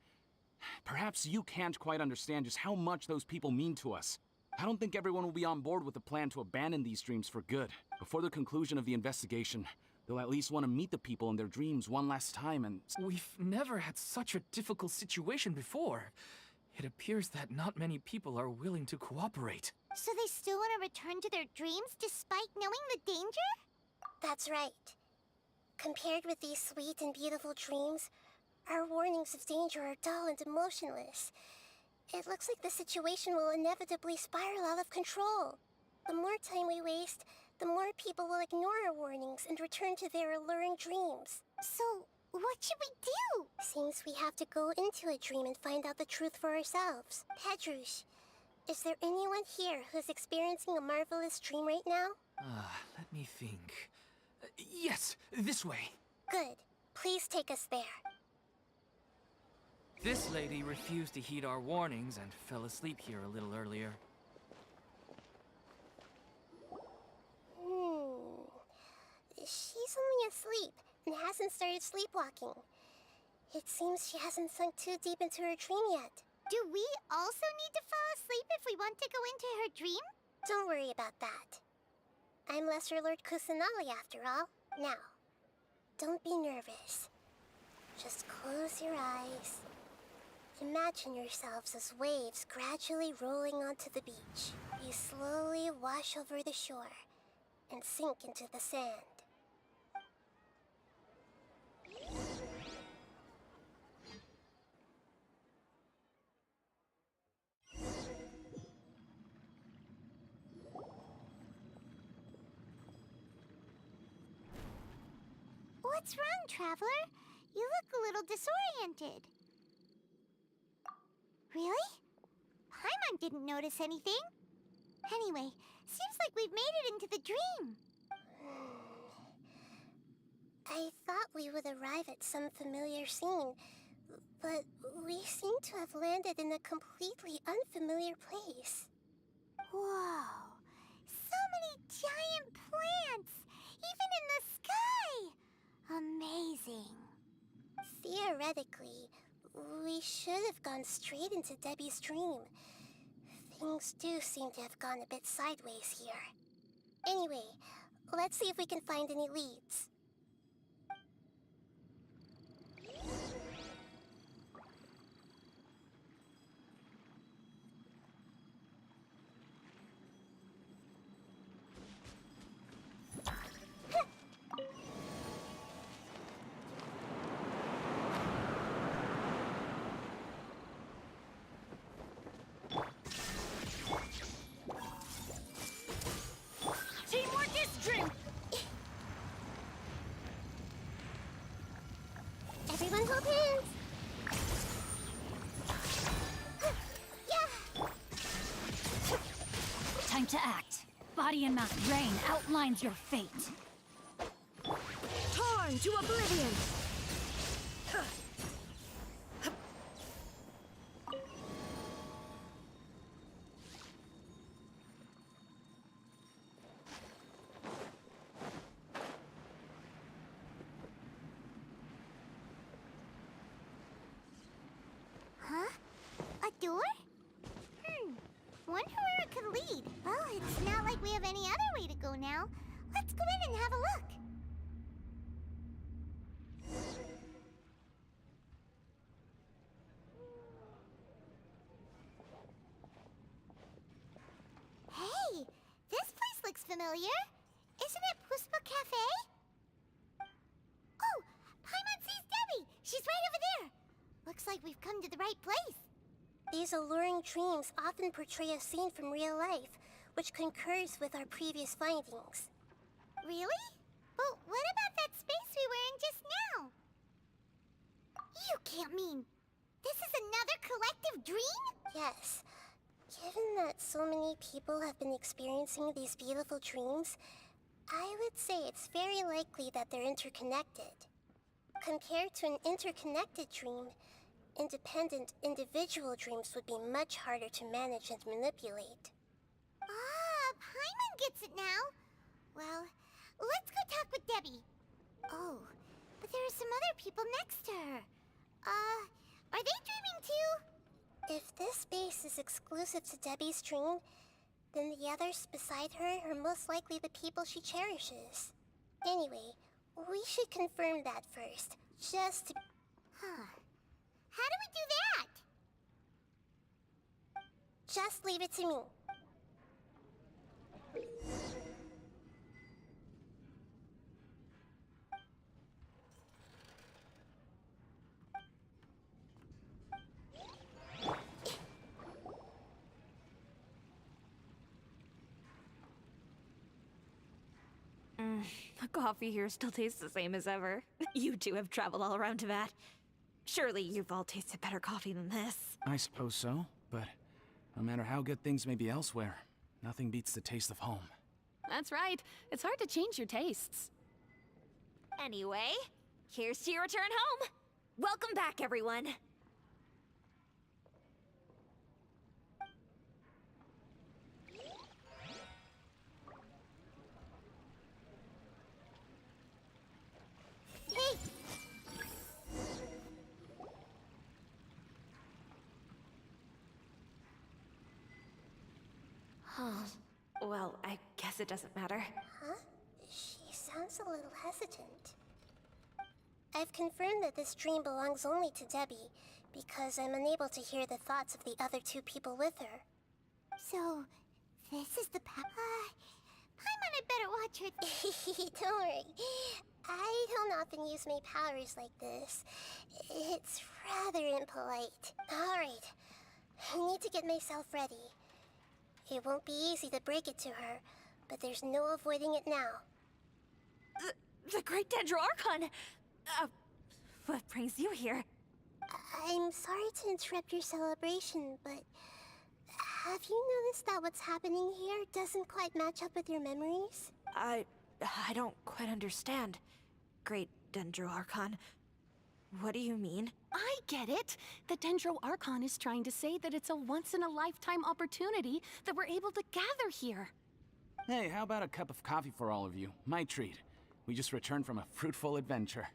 Speaker 4: perhaps you can't quite understand just how much those people mean to us. I don't think everyone will be on board with the plan to abandon these dreams for good. Before the conclusion of the investigation, they'll at least want to meet the people in their dreams one last time and...
Speaker 1: We've never had such a difficult situation before. It appears that not many people are willing to cooperate.
Speaker 2: So they still want to return to their dreams despite knowing the danger?
Speaker 9: That's right. Compared with these sweet and beautiful dreams, our warnings of danger are dull and emotionless. It looks like the situation will inevitably spiral out of control. The more time we waste, the more people will ignore our warnings and return to their alluring dreams.
Speaker 2: So, what should we do?
Speaker 9: Seems we have to go into a dream and find out the truth for ourselves. Pedrush, is there anyone here who's experiencing a marvelous dream right now?
Speaker 1: Let me think. Yes, this way.
Speaker 9: Good. Please take us there.
Speaker 1: This lady refused to heed our warnings and fell asleep here a little earlier.
Speaker 9: She's only asleep and hasn't started sleepwalking. It seems she hasn't sunk too deep into her dream yet.
Speaker 2: Do we also need to fall asleep if we want to go into her dream?
Speaker 9: Don't worry about that. I'm Lesser Lord Kusanali after all. Now, don't be nervous. Just close your eyes. Imagine yourselves as waves gradually rolling onto the beach. You slowly wash over the shore and sink into the sand.
Speaker 2: What's wrong, Traveler? You look a little disoriented. Really? Paimon didn't notice anything. Anyway, seems like we've made it into the dream.
Speaker 9: I thought we would arrive at some familiar scene, but we seem to have landed in a completely unfamiliar place.
Speaker 2: Whoa! So many giant plants! Even in the sky! Amazing.
Speaker 9: Theoretically, we should have gone straight into Debbie's dream. Things do seem to have gone a bit sideways here. Anyway, let's see if we can find any leads.
Speaker 10: Teamwork is strength!
Speaker 9: Everyone hold hands! Yeah!
Speaker 10: Time to act. Body and Mount Rain outlines your fate.
Speaker 6: Torn to oblivion!
Speaker 2: Huh? A door? Wonder where it could lead. Well, it's not like we have any other way to go now. Let's go in and have a look. familiar. Isn't it Puspa Cafe? Oh, Paimon sees Debbie! She's right over there! Looks like we've come to the right place.
Speaker 9: These alluring dreams often portray a scene from real life, which concurs with our previous findings.
Speaker 2: Really? But what about that space we were in just now? You can't mean... this is another collective dream?
Speaker 9: Yes. Given that so many people have been experiencing these beautiful dreams, I would say it's very likely that they're interconnected. Compared to an interconnected dream, independent individual dreams would be much harder to manage and manipulate.
Speaker 2: Ah, Paimon gets it now. Well, let's go talk with Debbie. Oh, but there are some other people next to her. Are they dreaming too?
Speaker 9: If this space is exclusive to Debbie's dream, then the others beside her are most likely the people she cherishes. Anyway, we should confirm that first, just to...
Speaker 2: Huh. How do we do that?
Speaker 9: Just leave it to me.
Speaker 7: The coffee here still tastes the same as ever. You two have traveled all around Tibet. Surely you've all tasted better coffee than this.
Speaker 4: I suppose so, but no matter how good things may be elsewhere, nothing beats the taste of home.
Speaker 10: That's right. It's hard to change your tastes.
Speaker 7: Anyway, here's to your return home. Welcome back, everyone.
Speaker 2: Hey!
Speaker 7: Well, I guess it doesn't matter.
Speaker 9: Huh? She sounds a little hesitant. I've confirmed that this dream belongs only to Debbie, because I'm unable to hear the thoughts of the other two people with her.
Speaker 2: So, this is the Paimon, I better watch her.
Speaker 9: Don't worry. I don't often use my powers like this. It's rather impolite. Alright. I need to get myself ready. It won't be easy to break it to her, but there's no avoiding it now.
Speaker 7: The great dendro archon! What brings you here?
Speaker 9: I'm sorry to interrupt your celebration, but have you noticed that what's happening here doesn't quite match up with your memories?
Speaker 7: I don't quite understand. Great dendro archon. What do you mean?
Speaker 10: I get it. The Dendro Archon is trying to say that it's a once-in-a-lifetime opportunity that we're able to gather here.
Speaker 4: Hey, how about a cup of coffee for all of you? My treat. We just returned from a fruitful adventure.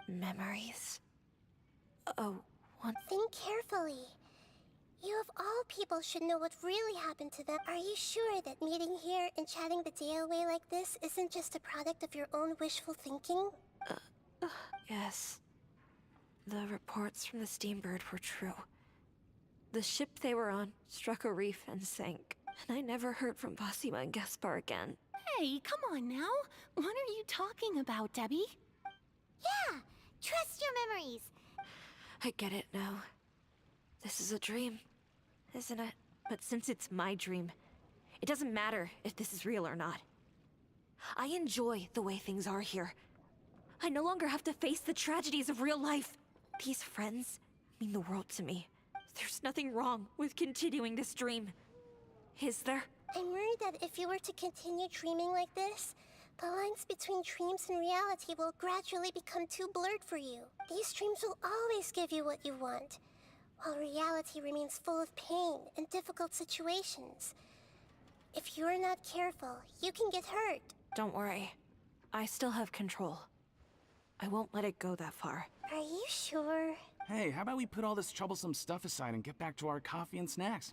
Speaker 7: Memories. Oh, what?
Speaker 9: Think carefully. You of all people should know what really happened to them. Are you sure that meeting here and chatting the day away like this isn't just a product of your own wishful thinking?
Speaker 7: Yes. The reports from the Steambird were true. The ship they were on struck a reef and sank. And I never heard from Basima and Gaspar again.
Speaker 10: Hey, come on now. What are you talking about, Debbie?
Speaker 2: Yeah, trust your memories.
Speaker 7: I get it now. This is a dream, isn't it? But since it's my dream, it doesn't matter if this is real or not. I enjoy the way things are here. I no longer have to face the tragedies of real life. These friends mean the world to me. There's nothing wrong with continuing this dream. Is there?
Speaker 9: I'm worried that if you were to continue dreaming like this, the lines between dreams and reality will gradually become too blurred for you. These dreams will always give you what you want, while reality remains full of pain and difficult situations. If you're not careful, you can get hurt.
Speaker 7: Don't worry. I still have control. I won't let it go that far.
Speaker 9: Are you sure?
Speaker 4: Hey, how about we put all this troublesome stuff aside and get back to our coffee and snacks,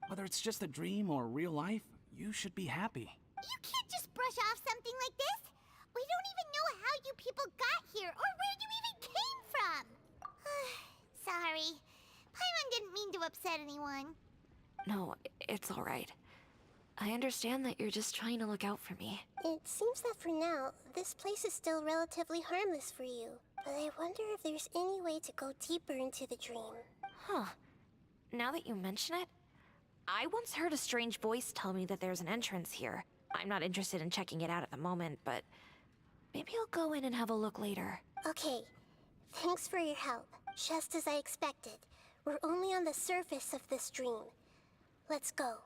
Speaker 4: Whether it's just a dream or real life, you should be happy.
Speaker 2: You can't just brush off something like this. We don't even know how you people got here or where you even came from. Sorry. Paimon didn't mean to upset anyone.
Speaker 7: No, it's all right. I understand that you're just trying to look out for me.
Speaker 9: It seems that for now, this place is still relatively harmless for you. But I wonder if there's any way to go deeper into the dream.
Speaker 7: Huh. Now that you mention it, I once heard a strange voice tell me that there's an entrance here. I'm not interested in checking it out at the moment, but maybe I'll go in and have a look later.
Speaker 9: Okay, thanks for your help. Just as I expected, we're only on the surface of this dream. Let's go.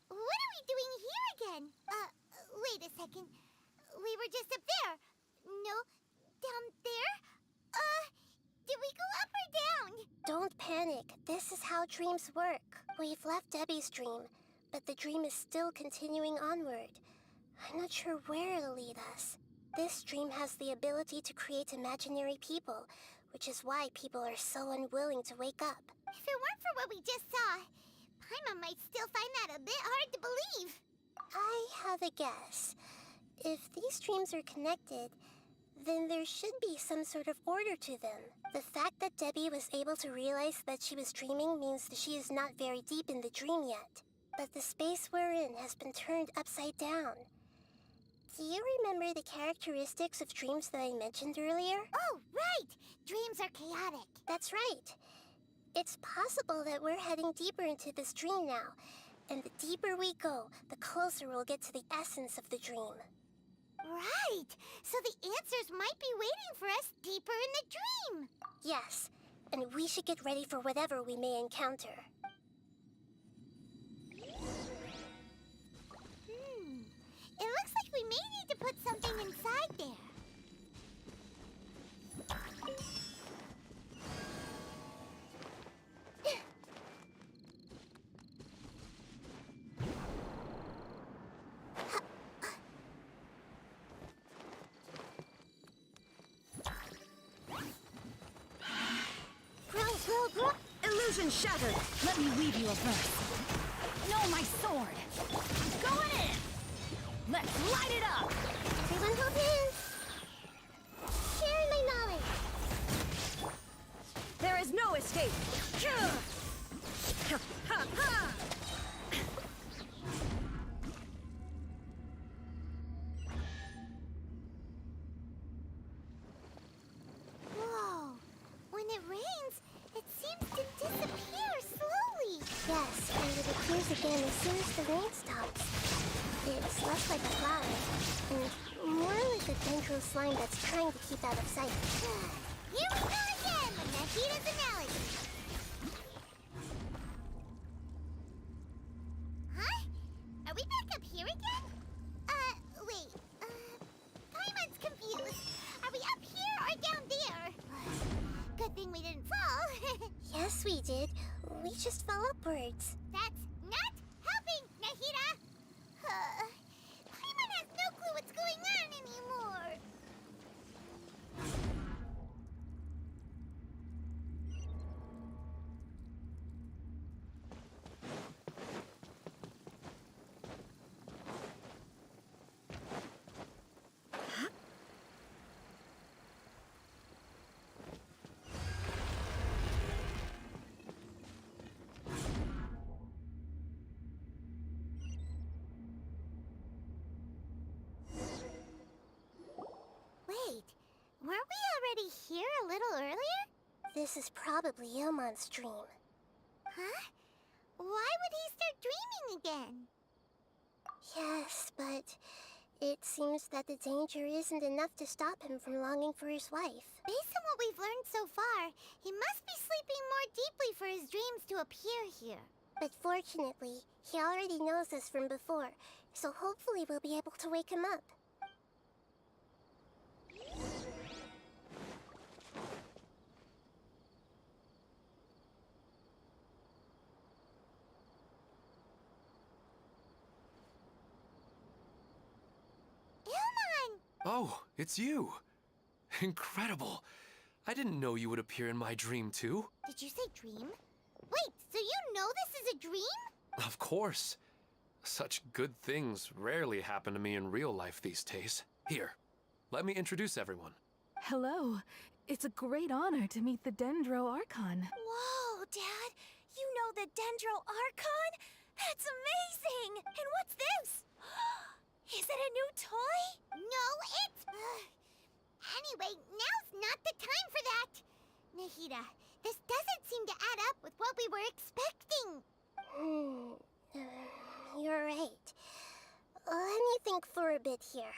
Speaker 2: What are we doing here again? Wait a second. We were just up there. No, down there? Did we go up or down?
Speaker 9: Don't panic. This is how dreams work. We've left Debbie's dream, but the dream is still continuing onward. I'm not sure where it'll lead us. This dream has the ability to create imaginary people, which is why people are so unwilling to wake up.
Speaker 2: If it weren't for what we just saw, Paimon might still find that a bit hard to believe.
Speaker 9: I have a guess. If these dreams are connected, then there should be some sort of order to them. The fact that Debbie was able to realize that she was dreaming means that she is not very deep in the dream yet. But the space we're in has been turned upside down. Do you remember the characteristics of dreams that I mentioned earlier?
Speaker 2: Oh, right! Dreams are chaotic.
Speaker 9: That's right. It's possible that we're heading deeper into this dream now. And the deeper we go, the closer we'll get to the essence of the dream.
Speaker 2: Right! So the answers might be waiting for us deeper in the dream.
Speaker 9: Yes, and we should get ready for whatever we may encounter.
Speaker 2: It looks like we may need to put something inside there.
Speaker 10: Illusion shattered. Let me weave you a verse. No, my sword. I'm going in. Let's light it up.
Speaker 9: Everyone hold hands. Share my knowledge.
Speaker 10: There is no escape. Ha, ha, ha.
Speaker 2: Whoa! When it rains, it seems to disappear slowly.
Speaker 9: Yes, and it appears again as soon as the rain stops. It's less like a flower, and more like a dendro slime that's trying to keep out of sight.
Speaker 2: Here we go again with Nahida's analogy. Huh? Are we back up here again? Wait. Paimon's confused. Are we up here or down there? Good thing we didn't fall.
Speaker 9: Yes, we did. We just fell upwards.
Speaker 2: That's not helping, Nahida! Paimon has no clue what's going on anymore. Wait, weren't we already here a little earlier?
Speaker 9: This is probably Ilmon's dream.
Speaker 2: Huh? Why would he start dreaming again?
Speaker 9: Yes, but it seems that the danger isn't enough to stop him from longing for his wife.
Speaker 2: Based on what we've learned so far, he must be sleeping more deeply for his dreams to appear here.
Speaker 9: But fortunately, he already knows us from before, so hopefully we'll be able to wake him up.
Speaker 2: Ilmon!
Speaker 3: Oh, it's you. Incredible. I didn't know you would appear in my dream, too.
Speaker 2: Did you say dream? Wait, so you know this is a dream?
Speaker 3: Of course. Such good things rarely happen to me in real life these days. Here, let me introduce everyone.
Speaker 11: Hello. It's a great honor to meet the Dendro Archon.
Speaker 7: Whoa, Dad! You know the Dendro Archon? That's amazing! And what's this? Is it a new toy?
Speaker 2: No, it's... Anyway, now's not the time for that. Nahida, this doesn't seem to add up with what we were expecting.
Speaker 9: You're right. Let me think for a bit here.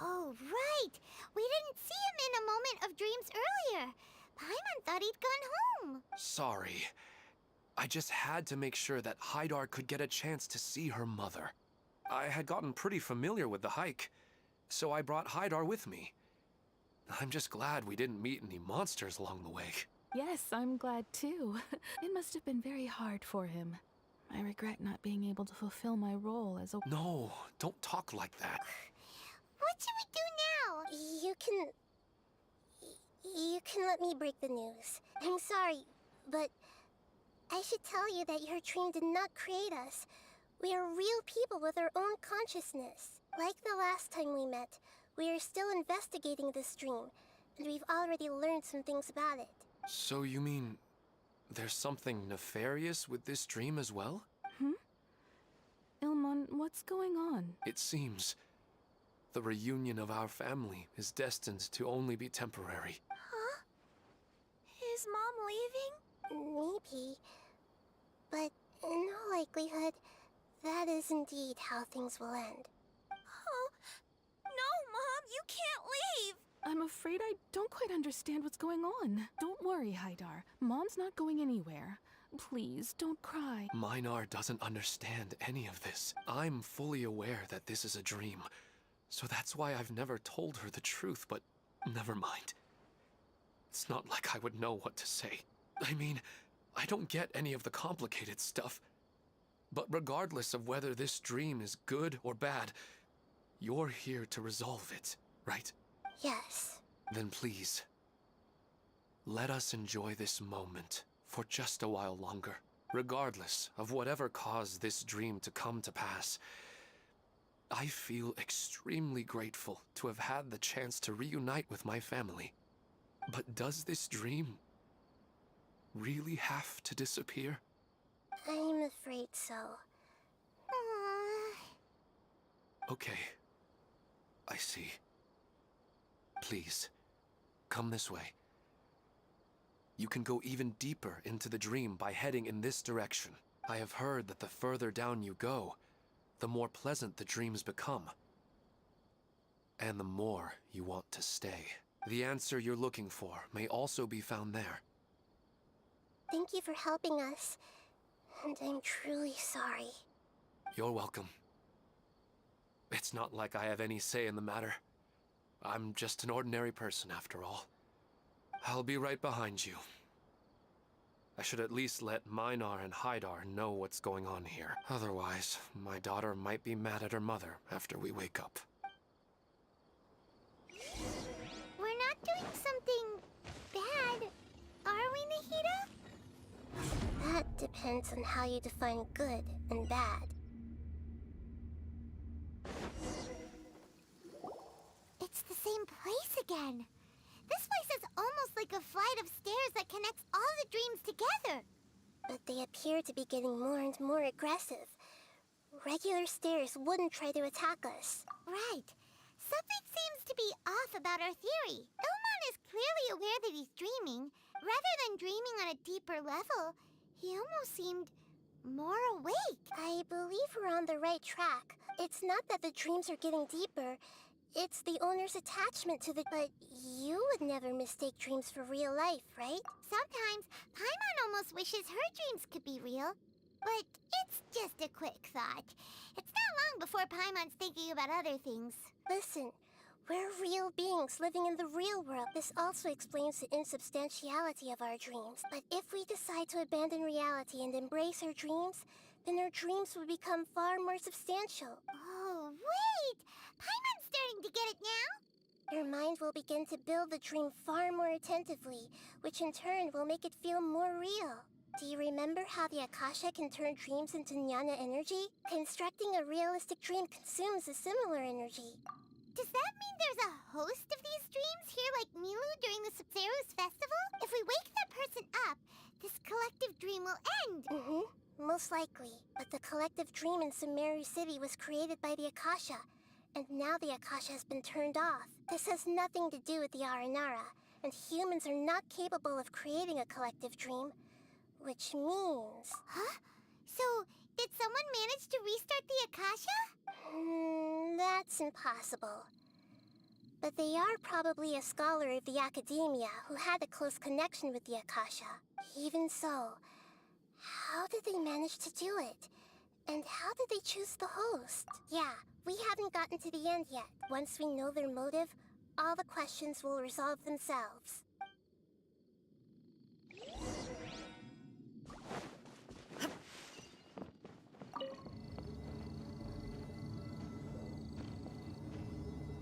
Speaker 2: Oh, right. We didn't see him in a moment of dreams earlier. Paimon thought he'd gone home.
Speaker 3: Sorry. I just had to make sure that Haidar could get a chance to see her mother. I had gotten pretty familiar with the hike, so I brought Haidar with me. I'm just glad we didn't meet any monsters along the way.
Speaker 11: Yes, I'm glad too. It must have been very hard for him. I regret not being able to fulfill my role as a...
Speaker 3: No, don't talk like that.
Speaker 2: What should we do now?
Speaker 9: You can let me break the news. I'm sorry, but I should tell you that your dream did not create us. We are real people with our own consciousness. Like the last time we met, we are still investigating this dream, and we've already learned some things about it.
Speaker 3: So you mean there's something nefarious with this dream as well?
Speaker 11: Ilmon, what's going on?
Speaker 3: It seems the reunion of our family is destined to only be temporary.
Speaker 7: Huh? Is Mom leaving?
Speaker 9: Maybe, but in all likelihood, that is indeed how things will end.
Speaker 7: Oh, no, Mom, you can't leave!
Speaker 11: I'm afraid I don't quite understand what's going on. Don't worry, Haidar. Mom's not going anywhere. Please, don't cry.
Speaker 3: Minar doesn't understand any of this. I'm fully aware that this is a dream, so that's why I've never told her the truth, but never mind. It's not like I would know what to say. I mean, I don't get any of the complicated stuff. But regardless of whether this dream is good or bad, you're here to resolve it, right?
Speaker 9: Yes.
Speaker 3: Then please, let us enjoy this moment for just a while longer. Regardless of whatever caused this dream to come to pass, I feel extremely grateful to have had the chance to reunite with my family. But does this dream really have to disappear?
Speaker 9: I'm afraid so.
Speaker 3: Okay. I see. Please, come this way. You can go even deeper into the dream by heading in this direction. I have heard that the further down you go, the more pleasant the dreams become. And the more you want to stay. The answer you're looking for may also be found there.
Speaker 9: Thank you for helping us, and I'm truly sorry.
Speaker 3: You're welcome. It's not like I have any say in the matter. I'm just an ordinary person after all. I'll be right behind you. I should at least let Minar and Haidar know what's going on here. Otherwise, my daughter might be mad at her mother after we wake up.
Speaker 2: We're not doing something bad, are we, Nahida?
Speaker 9: That depends on how you define good and bad.
Speaker 2: It's the same place again. This place is almost like a flight of stairs that connects all the dreams together.
Speaker 9: But they appear to be getting more and more aggressive. Regular stairs wouldn't try to attack us.
Speaker 2: Right. Something seems to be off about our theory. Ilmon is clearly aware that he's dreaming. Rather than dreaming on a deeper level, he almost seemed more awake.
Speaker 9: I believe we're on the right track. It's not that the dreams are getting deeper. It's the owner's attachment to the... But you would never mistake dreams for real life, right?
Speaker 2: Sometimes, Paimon almost wishes her dreams could be real. But it's just a quick thought. It's not long before Paimon's thinking about other things.
Speaker 9: Listen, we're real beings living in the real world. This also explains the insubstantiality of our dreams. But if we decide to abandon reality and embrace our dreams, then our dreams will become far more substantial.
Speaker 2: Oh, wait! Paimon's starting to get it now?
Speaker 9: Your mind will begin to build the dream far more attentively, which in turn will make it feel more real. Do you remember how the Akasha can turn dreams into jnana energy? Constructing a realistic dream consumes a similar energy.
Speaker 2: Does that mean there's a host of these dreams here like Milu during the Subzero's festival? If we wake that person up, this collective dream will end.
Speaker 9: Most likely. But the collective dream in Sumeru City was created by the Akasha, and now the Akasha has been turned off. This has nothing to do with the Aranara, and humans are not capable of creating a collective dream. Which means...
Speaker 2: Huh? So, did someone manage to restart the Akasha?
Speaker 9: That's impossible. But they are probably a scholar of the Academia who had a close connection with the Akasha. Even so, how did they manage to do it? And how did they choose the host? Yeah, we haven't gotten to the end yet. Once we know their motive, all the questions will resolve themselves.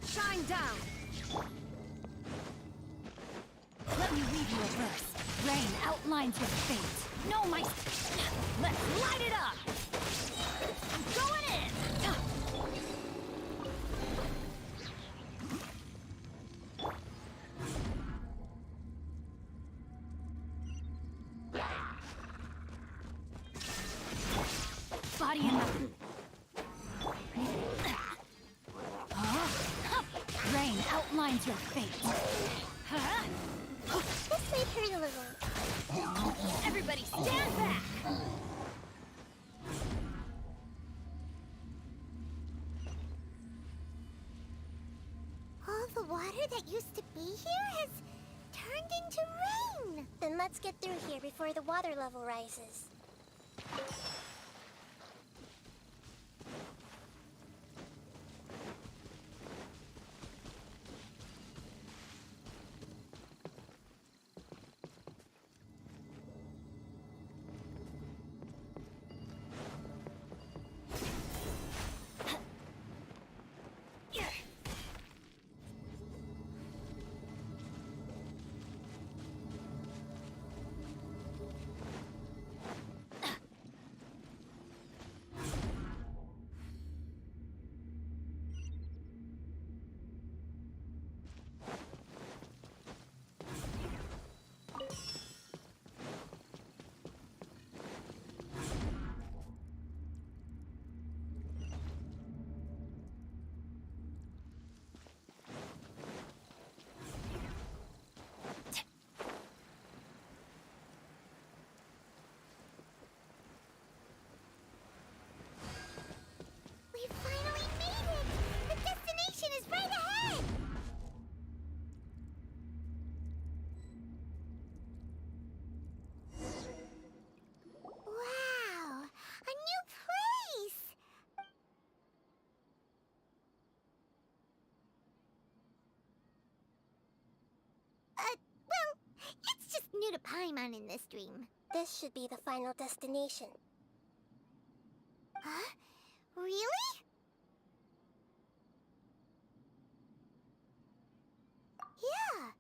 Speaker 10: Shine down! Let me read you a verse. Rain outlines your fate. No, my... Let's light it up! I'm going in! Body in the... Rain outlines your fate. Huh?
Speaker 9: This might hurt a little.
Speaker 10: Everybody stand back!
Speaker 2: All the water that used to be here has turned into rain.
Speaker 9: Then let's get through here before the water level rises.
Speaker 2: We finally made it! The destination is right ahead! Wow! A new place! Well, it's just new to Paimon in this dream.
Speaker 9: This should be the final destination.
Speaker 2: Huh? Really? Yeah,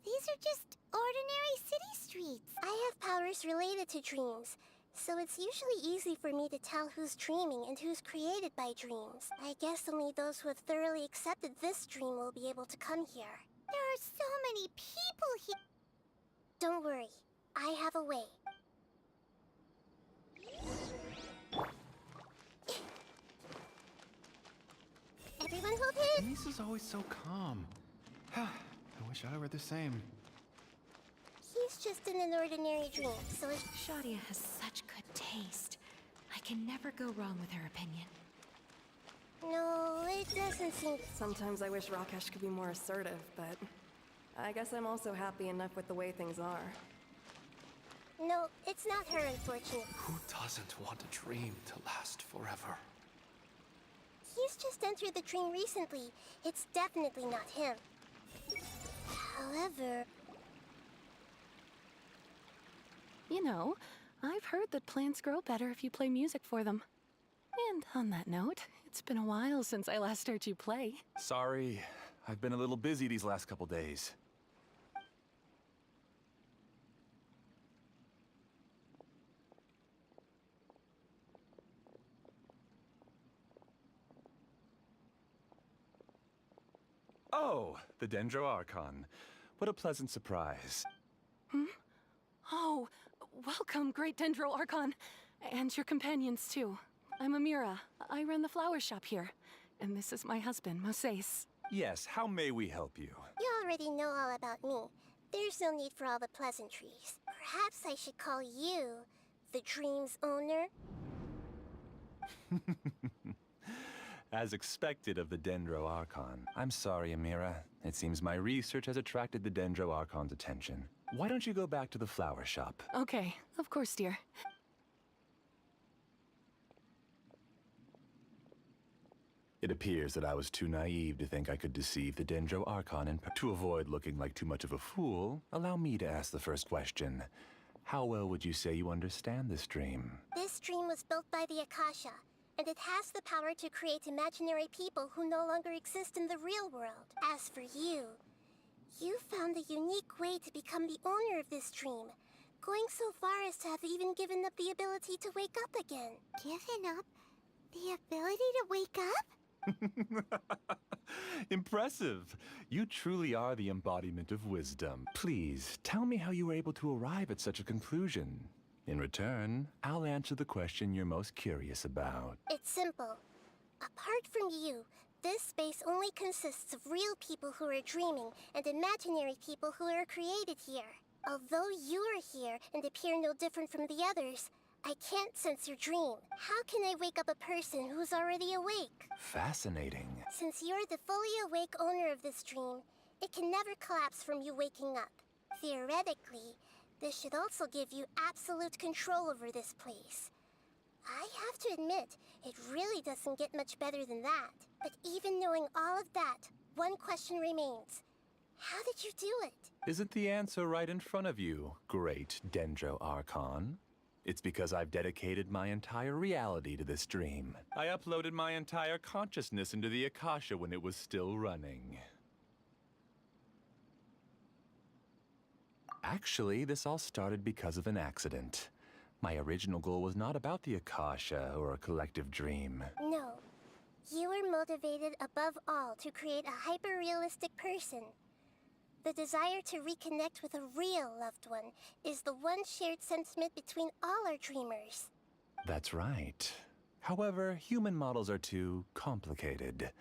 Speaker 2: these are just ordinary city streets.
Speaker 9: I have powers related to dreams, so it's usually easy for me to tell who's dreaming and who's created by dreams. I guess only those who have thoroughly accepted this dream will be able to come here.
Speaker 2: There are so many people here.
Speaker 9: Don't worry, I have a way. Everyone hold hands!
Speaker 12: Denise is always so calm. I wish I were the same.
Speaker 9: He's just in an ordinary dream, so it's...
Speaker 7: Shadia has such good taste. I can never go wrong with her opinion.
Speaker 9: No, it doesn't seem...
Speaker 13: Sometimes I wish Rakesh could be more assertive, but I guess I'm also happy enough with the way things are.
Speaker 9: No, it's not her, unfortunately.
Speaker 3: Who doesn't want a dream to last forever?
Speaker 9: He's just entered the dream recently. It's definitely not him. However...
Speaker 11: You know, I've heard that plants grow better if you play music for them. And on that note, it's been a while since I last heard you play.
Speaker 12: Sorry, I've been a little busy these last couple days. Oh, the Dendro Archon. What a pleasant surprise.
Speaker 11: Oh, welcome, great Dendro Archon. And your companions, too. I'm Amira. I run the flower shop here. And this is my husband, Moses.
Speaker 12: Yes, how may we help you?
Speaker 9: You already know all about me. There's no need for all the pleasantries. Perhaps I should call you the dream's owner?
Speaker 12: As expected of the Dendro Archon. I'm sorry, Amira. It seems my research has attracted the Dendro Archon's attention. Why don't you go back to the flower shop?
Speaker 11: Okay, of course, dear.
Speaker 12: It appears that I was too naive to think I could deceive the Dendro Archon, and to avoid looking like too much of a fool, allow me to ask the first question. How well would you say you understand this dream?
Speaker 9: This dream was built by the Akasha, and it has the power to create imaginary people who no longer exist in the real world. As for you, you found a unique way to become the owner of this dream, going so far as to have even given up the ability to wake up again.
Speaker 2: Given up the ability to wake up?
Speaker 12: Impressive! You truly are the embodiment of wisdom. Please, tell me how you were able to arrive at such a conclusion. In return, I'll answer the question you're most curious about.
Speaker 9: It's simple. Apart from you, this space only consists of real people who are dreaming and imaginary people who are created here. Although you are here and appear no different from the others, I can't sense your dream. How can I wake up a person who's already awake?
Speaker 12: Fascinating.
Speaker 9: Since you're the fully awake owner of this dream, it can never collapse from you waking up. Theoretically, this should also give you absolute control over this place. I have to admit, it really doesn't get much better than that. But even knowing all of that, one question remains. How did you do it?
Speaker 12: Isn't the answer right in front of you, great Dendro Archon? It's because I've dedicated my entire reality to this dream. I uploaded my entire consciousness into the Akasha when it was still running. Actually, this all started because of an accident. My original goal was not about the Akasha or a collective dream.
Speaker 9: No. You were motivated above all to create a hyper-realistic person. The desire to reconnect with a real loved one is the one shared sentiment between all our dreamers.
Speaker 12: That's right. However, human models are too complicated.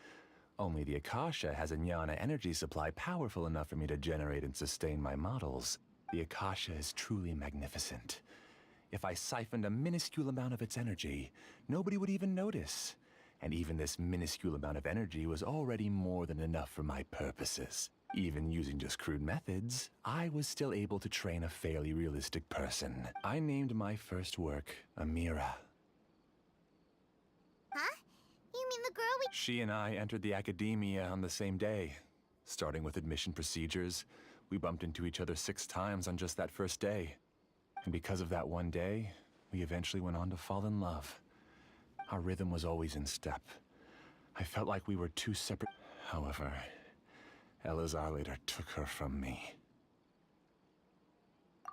Speaker 12: Only the Akasha has a jnana energy supply powerful enough for me to generate and sustain my models. The Akasha is truly magnificent. If I siphoned a minuscule amount of its energy, nobody would even notice. And even this minuscule amount of energy was already more than enough for my purposes. Even using just crude methods, I was still able to train a fairly realistic person. I named my first work Amira.
Speaker 2: Huh? You mean the girl we...
Speaker 12: She and I entered the academia on the same day. Starting with admission procedures, we bumped into each other 6 times on just that first day. And because of that one day, we eventually went on to fall in love. Our rhythm was always in step. I felt like we were 2 separate... However, Elazar later took her from me.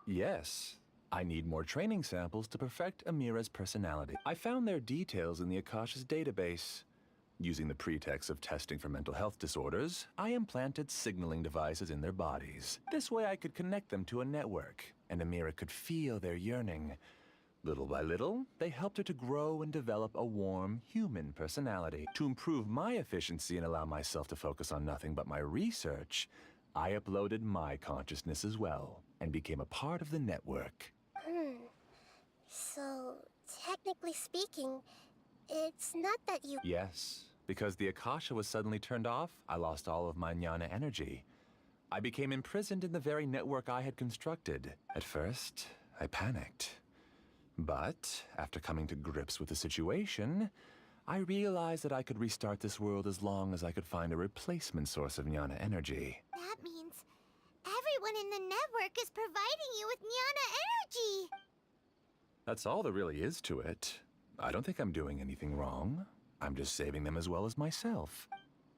Speaker 12: Yes, I need more training samples to perfect Amira's personality. I found their details in the Akasha's database. Using the pretext of testing for mental health disorders, I implanted signaling devices in their bodies. This way I could connect them to a network, and Amira could feel their yearning. Little by little, they helped her to grow and develop a warm, human personality. To improve my efficiency and allow myself to focus on nothing but my research, I uploaded my consciousness as well, and became a part of the network.
Speaker 9: So, technically speaking, it's not that you...
Speaker 12: Yes, because the Akasha was suddenly turned off, I lost all of my jnana energy. I became imprisoned in the very network I had constructed. At first, I panicked. But, after coming to grips with the situation, I realized that I could restart this world as long as I could find a replacement source of jnana energy.
Speaker 2: That means everyone in the network is providing you with jnana energy!
Speaker 12: That's all there really is to it. I don't think I'm doing anything wrong. I'm just saving them as well as myself.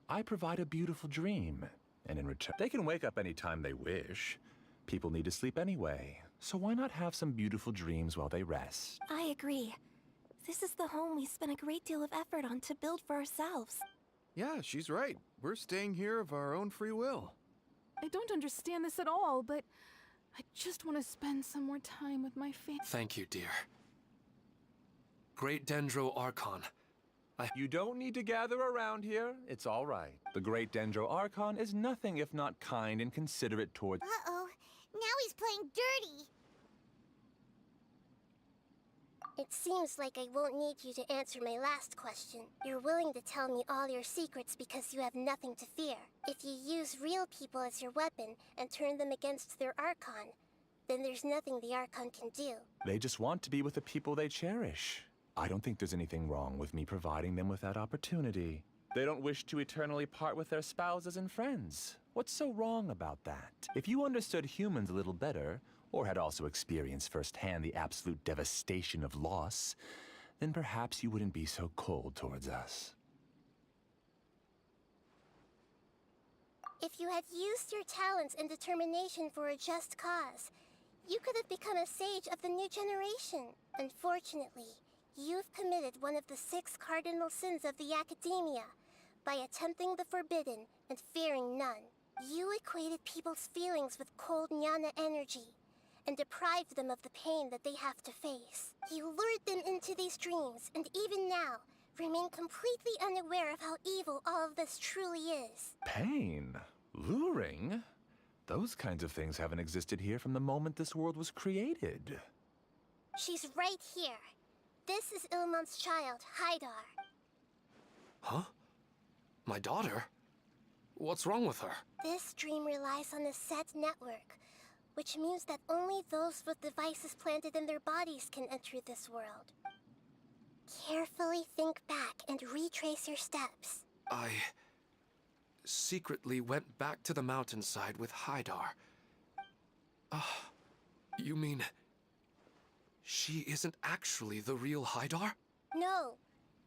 Speaker 12: I provide a beautiful dream, and in return, they can wake up any time they wish. People need to sleep anyway, so why not have some beautiful dreams while they rest?
Speaker 6: I agree. This is the home we spent a great deal of effort on to build for ourselves.
Speaker 14: Yeah, she's right. We're staying here of our own free will.
Speaker 11: I don't understand this at all, but I just want to spend some more time with my family.
Speaker 3: Thank you, dear. Great Dendro Archon.
Speaker 12: You don't need to gather around here. It's all right. The Great Dendro Archon is nothing if not kind and considerate towards...
Speaker 2: Uh-oh. Now he's playing dirty.
Speaker 9: It seems like I won't need you to answer my last question. You're willing to tell me all your secrets because you have nothing to fear. If you use real people as your weapon and turn them against their Archon, then there's nothing the Archon can do.
Speaker 12: They just want to be with the people they cherish. I don't think there's anything wrong with me providing them with that opportunity. They don't wish to eternally part with their spouses and friends. What's so wrong about that? If you understood humans a little better, or had also experienced firsthand the absolute devastation of loss, then perhaps you wouldn't be so cold towards us.
Speaker 9: If you had used your talents and determination for a just cause, you could have become a sage of the new generation. Unfortunately, you've committed one of the 6 cardinal sins of the Academia by attempting the forbidden and fearing none. You equated people's feelings with cold jnana energy and deprived them of the pain that they have to face. You lured them into these dreams, and even now, remain completely unaware of how evil all of this truly is.
Speaker 12: Pain? Luring? Those kinds of things haven't existed here from the moment this world was created.
Speaker 9: She's right here. This is Ilmon's child, Haidar.
Speaker 3: Huh? My daughter? What's wrong with her?
Speaker 9: This dream relies on a set network, which means that only those with devices planted in their bodies can enter this world. Carefully think back and retrace your steps.
Speaker 3: I secretly went back to the mountainside with Haidar. You mean she isn't actually the real Haidar?
Speaker 9: No,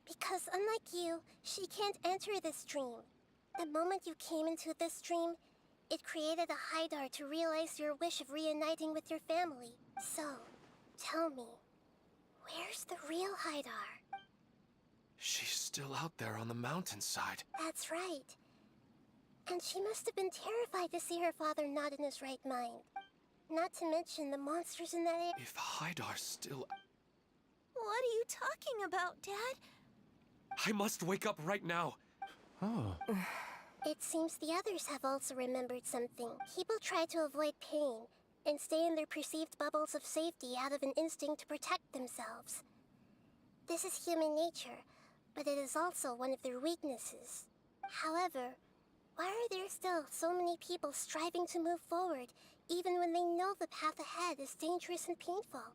Speaker 9: because unlike you, she can't enter this dream. The moment you came into this dream, it created a Haidar to realize your wish of reuniting with your family. So, tell me, where's the real Haidar?
Speaker 3: She's still out there on the mountainside.
Speaker 9: That's right. And she must have been terrified to see her father not in his right mind. Not to mention the monsters in that area.
Speaker 3: If Haidar's still...
Speaker 6: What are you talking about, Dad?
Speaker 3: I must wake up right now.
Speaker 12: Oh.
Speaker 9: It seems the others have also remembered something. People try to avoid pain and stay in their perceived bubbles of safety out of an instinct to protect themselves. This is human nature, but it is also one of their weaknesses. However, why are there still so many people striving to move forward, even when they know the path ahead is dangerous and painful?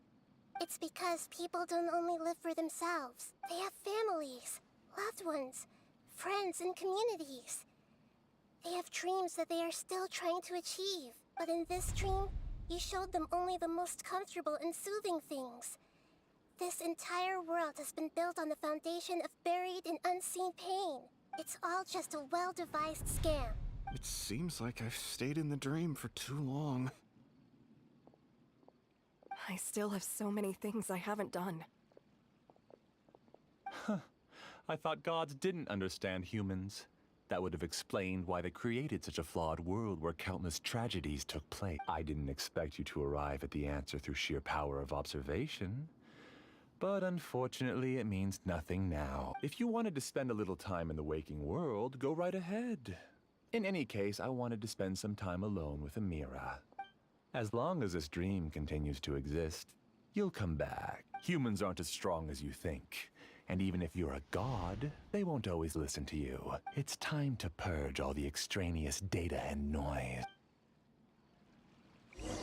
Speaker 9: It's because people don't only live for themselves. They have families, loved ones, friends, and communities. They have dreams that they are still trying to achieve. But in this dream, you showed them only the most comfortable and soothing things. This entire world has been built on the foundation of buried and unseen pain. It's all just a well-devised scam.
Speaker 14: It seems like I've stayed in the dream for too long.
Speaker 13: I still have so many things I haven't done.
Speaker 12: Huh. I thought gods didn't understand humans. That would have explained why they created such a flawed world where countless tragedies took place. I didn't expect you to arrive at the answer through sheer power of observation. But unfortunately, it means nothing now. If you wanted to spend a little time in the waking world, go right ahead. In any case, I wanted to spend some time alone with Amira. As long as this dream continues to exist, you'll come back. Humans aren't as strong as you think. And even if you're a god, they won't always listen to you. It's time to purge all the extraneous data and noise.
Speaker 2: Monsters,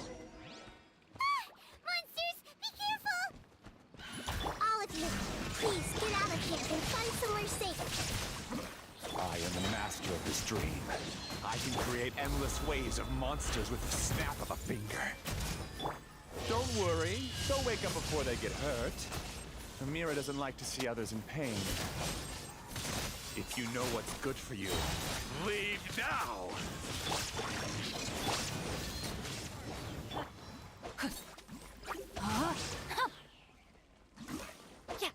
Speaker 2: be careful! All of you, please get out of here and find somewhere safe.
Speaker 12: I am the master of this dream. I can create endless waves of monsters with the snap of a finger. Don't worry, they'll wake up before they get hurt. Amira doesn't like to see others in pain. If you know what's good for you, leave now!
Speaker 7: Yeah.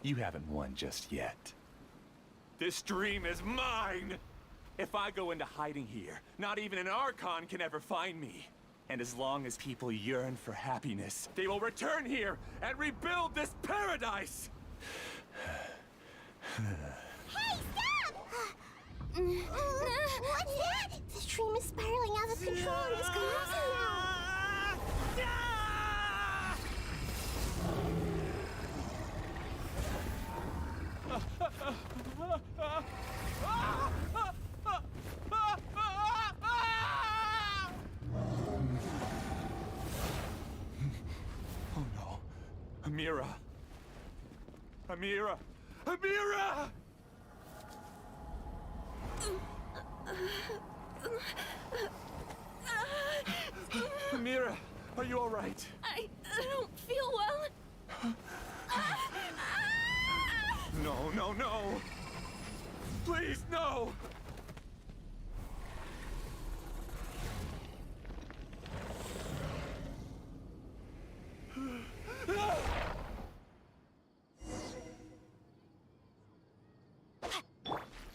Speaker 12: You haven't won just yet. This dream is mine! If I go into hiding here, not even an archon can ever find me. And as long as people yearn for happiness, they will return here and rebuild this paradise!
Speaker 9: Hey, stop! What's that? The stream is spiraling out of control. It's collapsing now.
Speaker 12: Oh no. Amira. Amira! Amira! Amira, are you all right?
Speaker 6: I don't feel well.
Speaker 12: No, no, no! Please, no!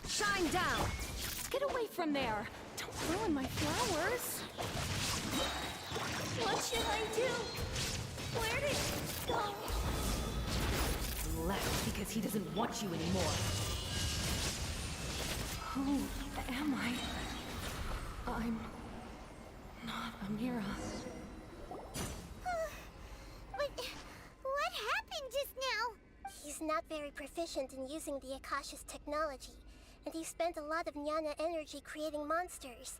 Speaker 11: Shine down! Get away from there! Don't ruin my flowers!
Speaker 6: What should I do? Where did it go?
Speaker 7: Left because he doesn't want you anymore.
Speaker 11: Who am I? I'm not Amira.
Speaker 2: What happened just now?
Speaker 9: He's not very proficient in using the Akasha's technology, and he spent a lot of Jnana energy creating monsters.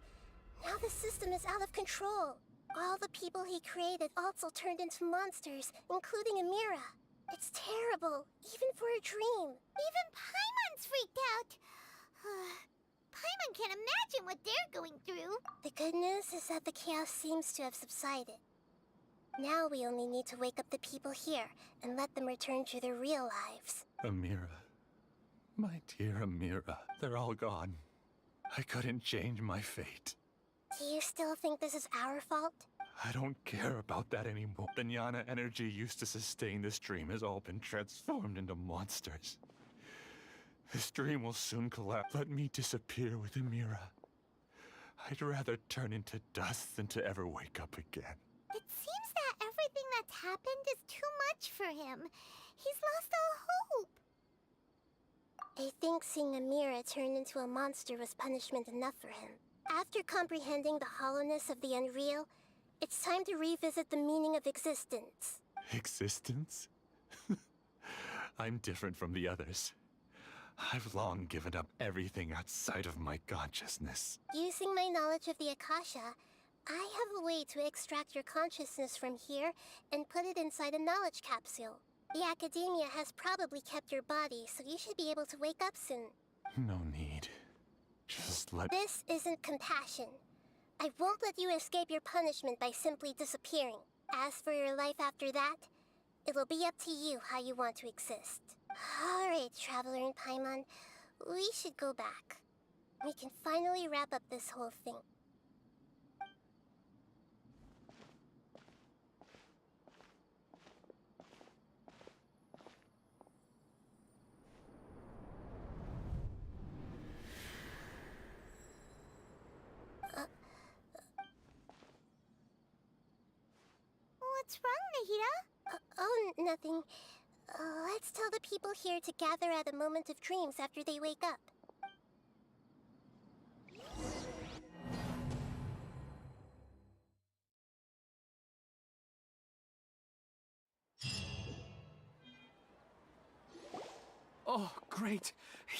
Speaker 9: Now the system is out of control. All the people he created also turned into monsters, including Amira. It's terrible, even for a dream.
Speaker 2: Even Paimon's freaked out. Paimon can't imagine what they're going through.
Speaker 9: The good news is that the chaos seems to have subsided. Now we only need to wake up the people here and let them return to their real lives.
Speaker 12: Amira. My dear Amira. They're all gone. I couldn't change my fate.
Speaker 9: Do you still think this is our fault?
Speaker 12: I don't care about that anymore. The Jnana energy used to sustain this dream has all been transformed into monsters. This dream will soon collapse. Let me disappear with Amira. I'd rather turn into dust than to ever wake up again.
Speaker 2: It seems that everything that's happened is too much for him. He's lost all hope.
Speaker 9: I think seeing Amira turn into a monster was punishment enough for him. After comprehending the hollowness of the unreal, it's time to revisit the meaning of existence.
Speaker 12: Existence? I'm different from the others. I've long given up everything outside of my consciousness.
Speaker 9: Using my knowledge of the Akasha, I have a way to extract your consciousness from here and put it inside a knowledge capsule. The Academia has probably kept your body, so you should be able to wake up soon.
Speaker 12: No need. Just let...
Speaker 9: This isn't compassion. I won't let you escape your punishment by simply disappearing. As for your life after that, it'll be up to you how you want to exist. Alright, Traveler and Paimon, we should go back. We can finally wrap up this whole thing.
Speaker 2: What's wrong, Nahida?
Speaker 9: Oh, nothing. Let's tell the people here to gather at a moment of dreams after they wake up.
Speaker 1: Oh, great.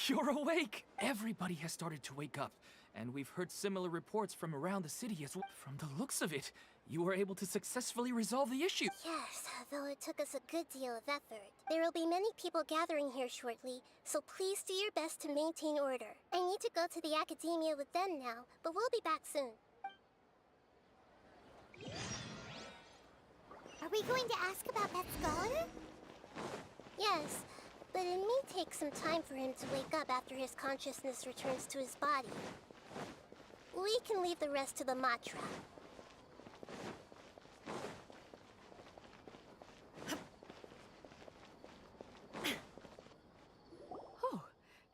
Speaker 1: You're awake. Everybody has started to wake up, and we've heard similar reports from around the city as well. From the looks of it, you were able to successfully resolve the issue.
Speaker 9: Yes, though it took us a good deal of effort. There will be many people gathering here shortly, so please do your best to maintain order. I need to go to the Academia with them now, but we'll be back soon.
Speaker 2: Are we going to ask about that scholar?
Speaker 9: Yes, but it may take some time for him to wake up after his consciousness returns to his body. We can leave the rest to the Matra.
Speaker 11: Oh,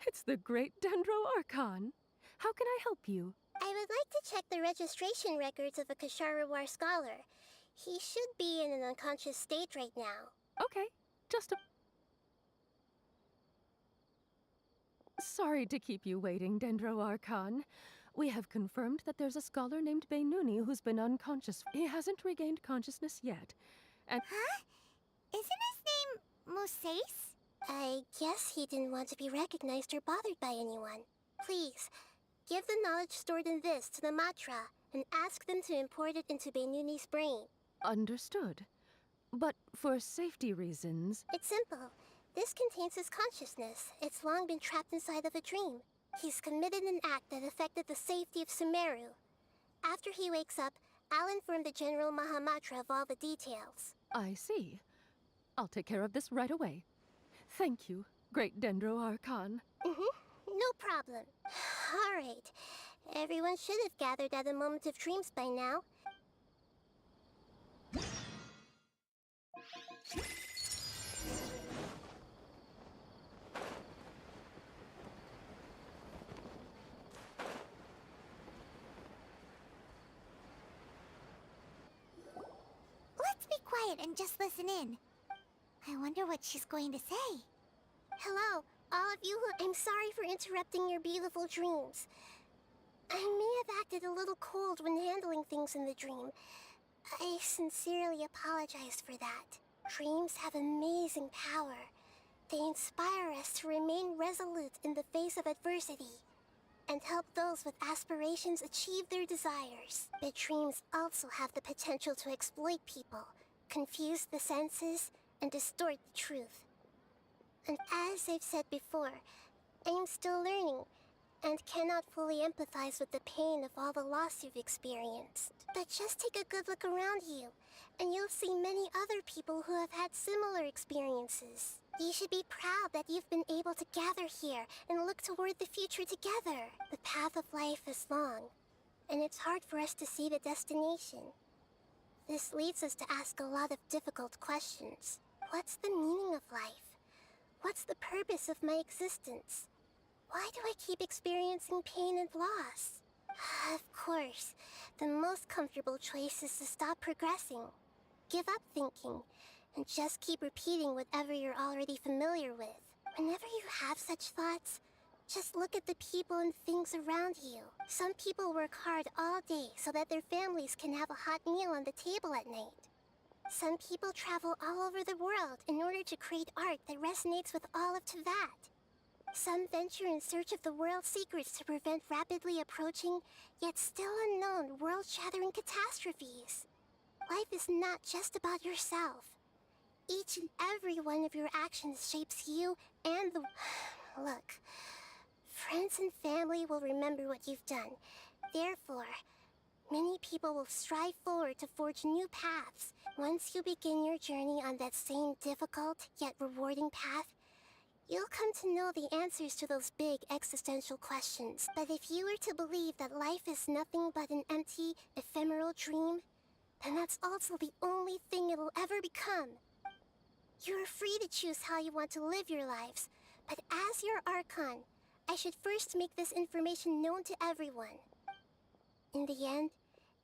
Speaker 11: it's the great Dendro Archon. How can I help you?
Speaker 9: I would like to check the registration records of a Kasharawar scholar. He should be in an unconscious state right now.
Speaker 11: Okay, just a... Sorry to keep you waiting, Dendro Archon. We have confirmed that there's a scholar named Beinuni who's been unconscious. He hasn't regained consciousness yet, and...
Speaker 2: Huh? Isn't his name Moseis?
Speaker 9: I guess he didn't want to be recognized or bothered by anyone. Please, give the knowledge stored in this to the Matra and ask them to import it into Beinuni's brain.
Speaker 11: Understood. But for safety reasons...
Speaker 9: It's simple. This contains his consciousness. It's long been trapped inside of a dream. He's committed an act that affected the safety of Sumeru. After he wakes up, I'll inform the General Mahamatra of all the details.
Speaker 11: I see. I'll take care of this right away. Thank you, great Dendro Archon.
Speaker 9: No problem. All right. Everyone should have gathered at a moment of dreams by now.
Speaker 2: Let's be quiet and just listen in. I wonder what she's going to say.
Speaker 9: Hello, all of you who... I'm sorry for interrupting your beautiful dreams. I may have acted a little cold when handling things in the dream. I sincerely apologize for that. Dreams have amazing power. They inspire us to remain resolute in the face of adversity and help those with aspirations achieve their desires. But dreams also have the potential to exploit people, confuse the senses, and distort the truth. And as I've said before, I am still learning and cannot fully empathize with the pain of all the loss you've experienced. But just take a good look around you, and you'll see many other people who have had similar experiences. You should be proud that you've been able to gather here and look toward the future together. The path of life is long, and it's hard for us to see the destination. This leads us to ask a lot of difficult questions. What's the meaning of life? What's the purpose of my existence? Why do I keep experiencing pain and loss? Of course, the most comfortable choice is to stop progressing. Give up thinking, and just keep repeating whatever you're already familiar with. Whenever you have such thoughts, just look at the people and things around you. Some people work hard all day so that their families can have a hot meal on the table at night. Some people travel all over the world in order to create art that resonates with all of Teyvat. Some venture in search of the world's secrets to prevent rapidly approaching, yet still unknown, world-shattering catastrophes. Life is not just about yourself. Each and every one of your actions shapes you and the... Look, friends and family will remember what you've done. Therefore, many people will strive forward to forge new paths. Once you begin your journey on that same difficult, yet rewarding path, you'll come to know the answers to those big existential questions. But if you were to believe that life is nothing but an empty, ephemeral dream, then that's also the only thing it'll ever become. You're free to choose how you want to live your lives, but as your Archon, I should first make this information known to everyone. In the end,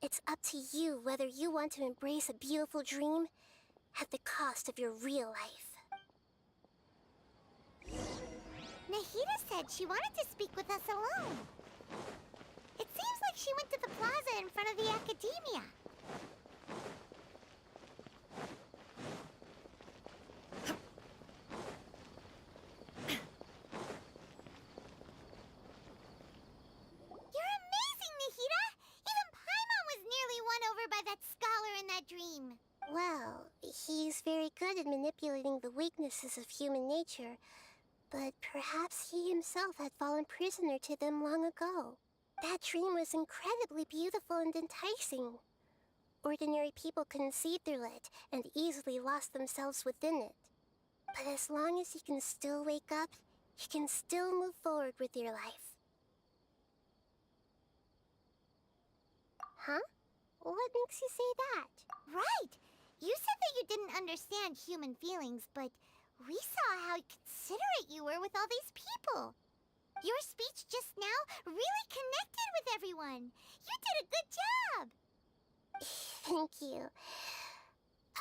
Speaker 9: it's up to you whether you want to embrace a beautiful dream at the cost of your real life.
Speaker 2: Nahida said she wanted to speak with us alone. It seems like she went to the plaza in front of the academia. You're amazing, Nahida! Even Paimon was nearly won over by that scholar in that dream.
Speaker 9: Well, he's very good at manipulating the weaknesses of human nature, but perhaps he himself had fallen prisoner to them long ago. That dream was incredibly beautiful and enticing. ordinary people couldn't see through it and easily lost themselves within it. But as long as you can still wake up, you can still move forward with your life. Huh? What makes you say that?
Speaker 2: Right! You said that you didn't understand human feelings, but we saw how considerate you were with all these people. Your speech just now really connected with everyone. You did a good job!
Speaker 9: Thank you.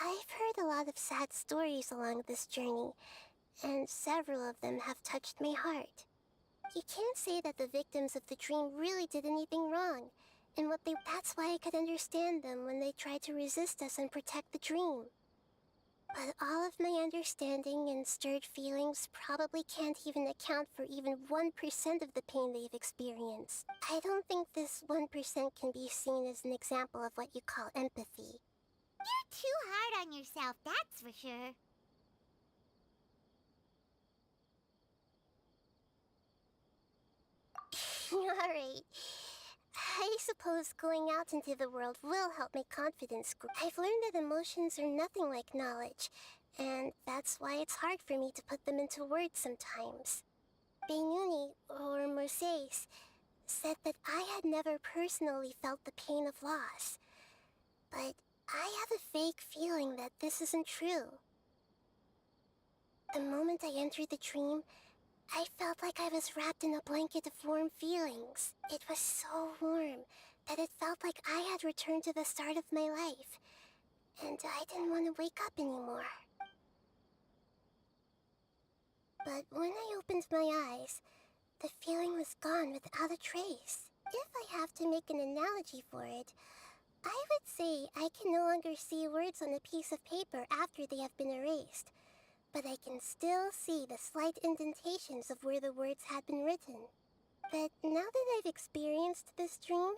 Speaker 9: I've heard a lot of sad stories along this journey, and several of them have touched my heart. You can't say that the victims of the dream really did anything wrong, and that's why I could understand them when they tried to resist us and protect the dream. But all of my understanding and stirred feelings probably can't even account for even 1% of the pain they've experienced. I don't think this 1% can be seen as an example of what you call empathy.
Speaker 2: You're too hard on yourself, that's for sure.
Speaker 9: Alright. I suppose going out into the world will help my confidence grow. I've learned that emotions are nothing like knowledge, and that's why it's hard for me to put them into words sometimes. Benuni, or Moses, said that I had never personally felt the pain of loss. But I have a vague feeling that this isn't true. The moment I entered the dream, I felt like I was wrapped in a blanket of warm feelings. It was so warm that it felt like I had returned to the start of my life, and I didn't want to wake up anymore. But when I opened my eyes, the feeling was gone without a trace. If I have to make an analogy for it, I would say I can no longer see words on a piece of paper after they have been erased, but I can still see the slight indentations of where the words had been written. But now that I've experienced this dream,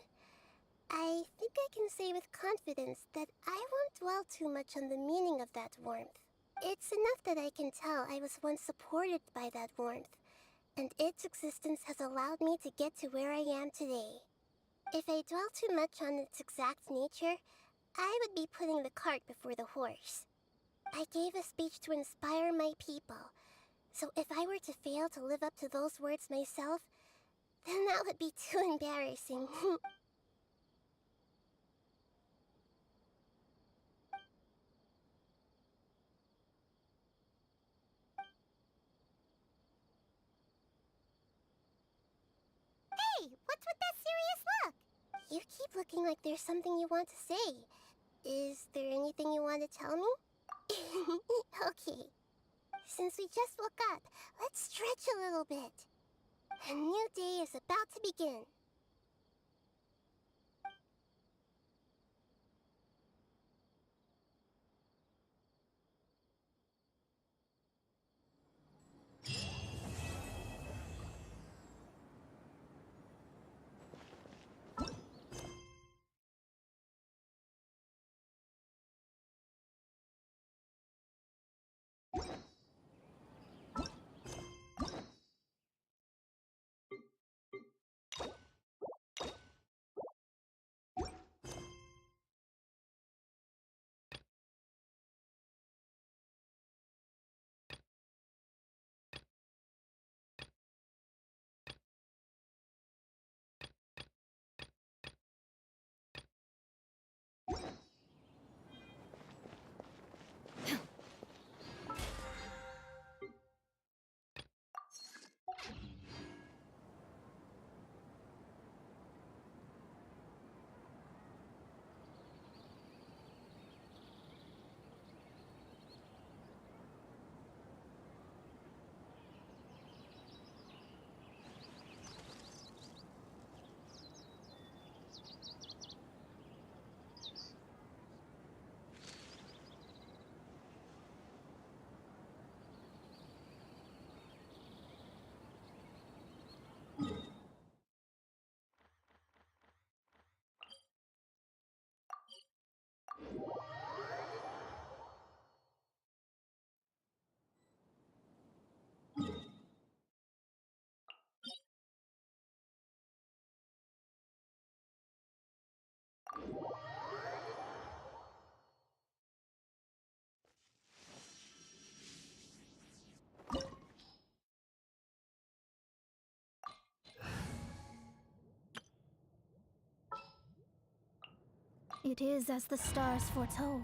Speaker 9: I think I can say with confidence that I won't dwell too much on the meaning of that warmth. It's enough that I can tell I was once supported by that warmth, and its existence has allowed me to get to where I am today. If I dwell too much on its exact nature, I would be putting the cart before the horse. I gave a speech to inspire my people, so if I were to fail to live up to those words myself, then that would be too embarrassing.
Speaker 2: Hey, what's with that serious look?
Speaker 9: You keep looking like there's something you want to say. Is there anything you want to tell me? Okay. Since we just woke up, let's stretch a little bit. A new day is about to begin.
Speaker 2: It is as the stars foretold.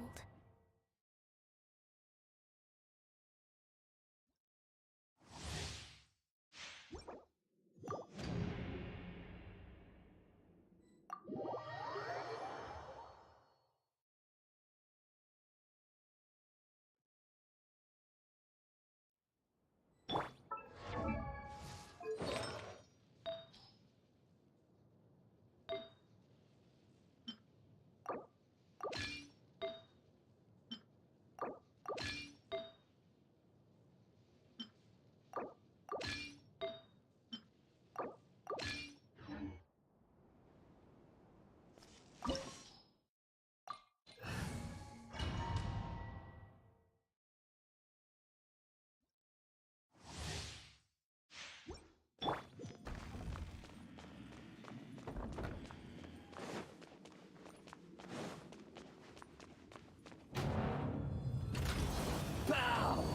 Speaker 1: Bow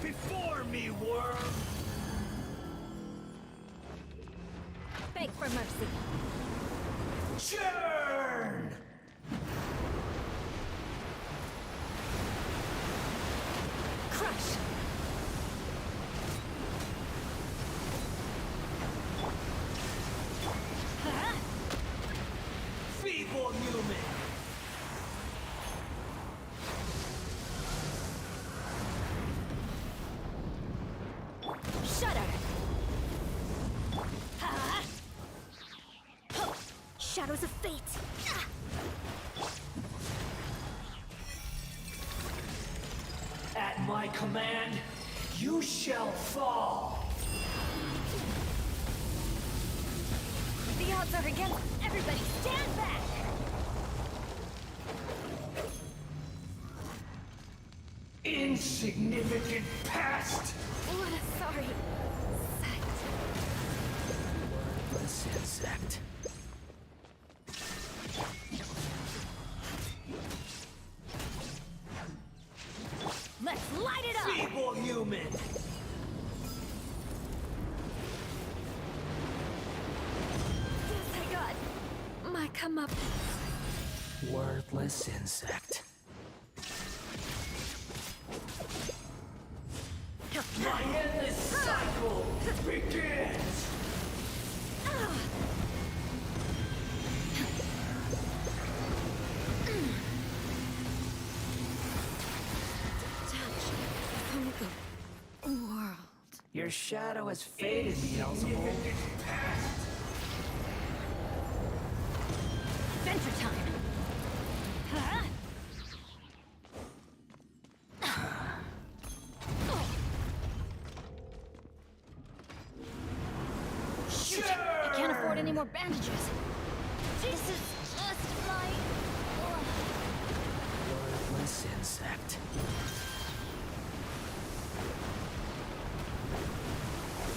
Speaker 1: before me, worm!
Speaker 10: Beg for mercy.
Speaker 1: Churn!
Speaker 10: Crush! Huh?
Speaker 1: Feeble human!
Speaker 10: Shudder! Ha! Shadows of fate!
Speaker 1: At my command, you shall fall!
Speaker 10: The odds are against everybody! Stand back!
Speaker 1: Insignificant past!
Speaker 10: What a sorry sight.
Speaker 1: Worthless insect.
Speaker 10: Let's light it up!
Speaker 1: Feeble human!
Speaker 10: Guess I got my comeuppance.
Speaker 1: Worthless insect. My endless cycle begins!
Speaker 10: Detached from the world.
Speaker 1: Your shadow has faded, Beelzebub.
Speaker 10: Venture time! Huh? Shoot! I can't afford any more bandages. This is just like...
Speaker 1: Worthless insect.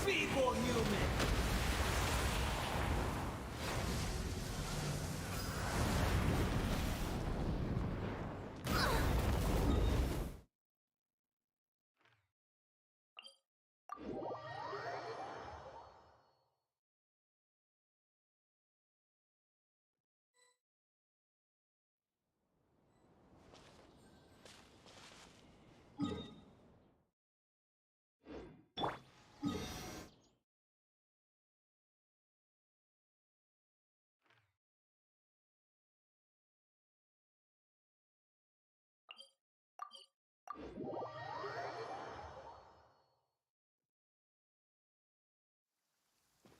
Speaker 1: Feeble human!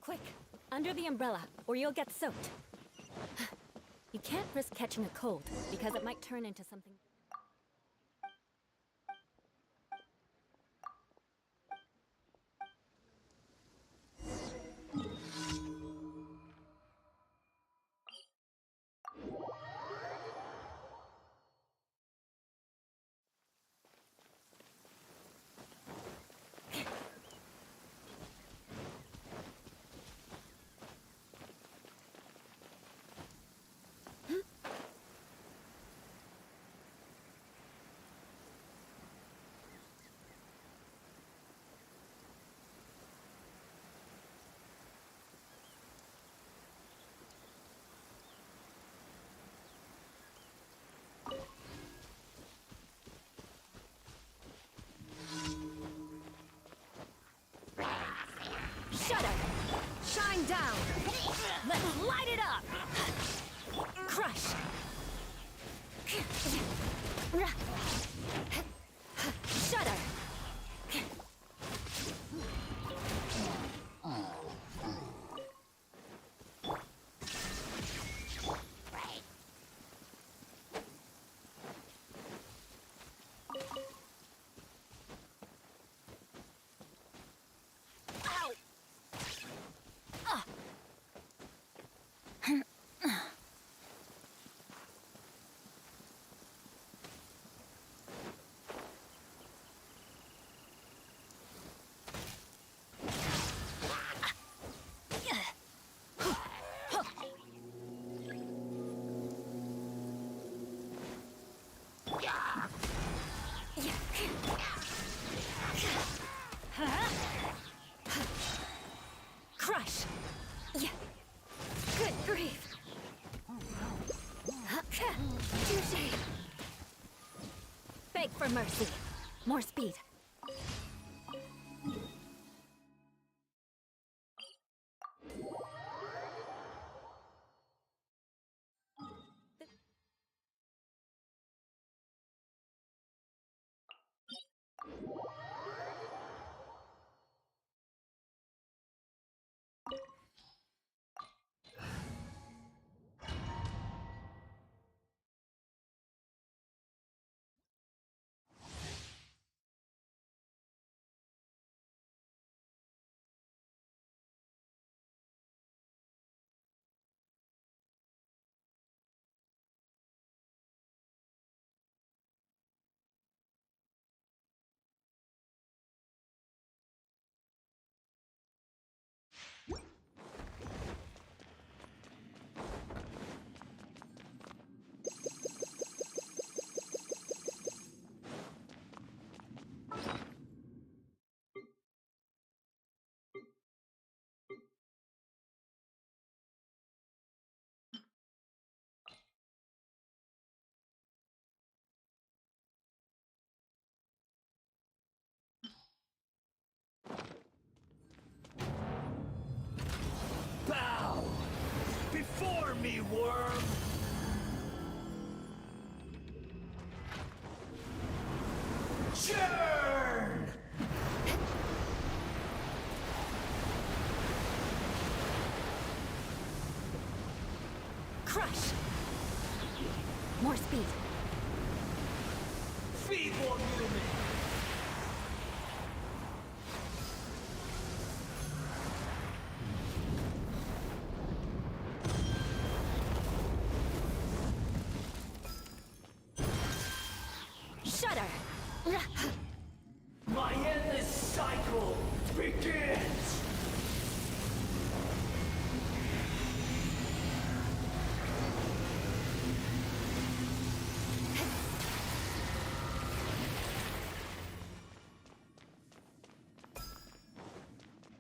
Speaker 10: Quick, under the umbrella, or you'll get soaked. You can't risk catching a cold, because it might turn into something... Shudder! Shine down! Let's light it up! Crush! Shudder! Crush! Yeah. Good grief! Touché! Beg for mercy. More speed.
Speaker 1: Bow before me, worm! Churn!
Speaker 10: Crush! More speed.
Speaker 1: Feeble human!
Speaker 10: Shudder!
Speaker 1: My endless cycle begins!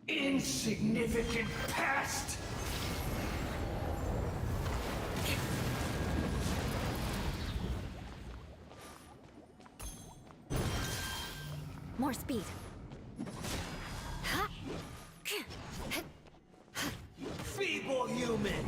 Speaker 1: Insignificant past!
Speaker 10: More speed.
Speaker 1: Feeble human!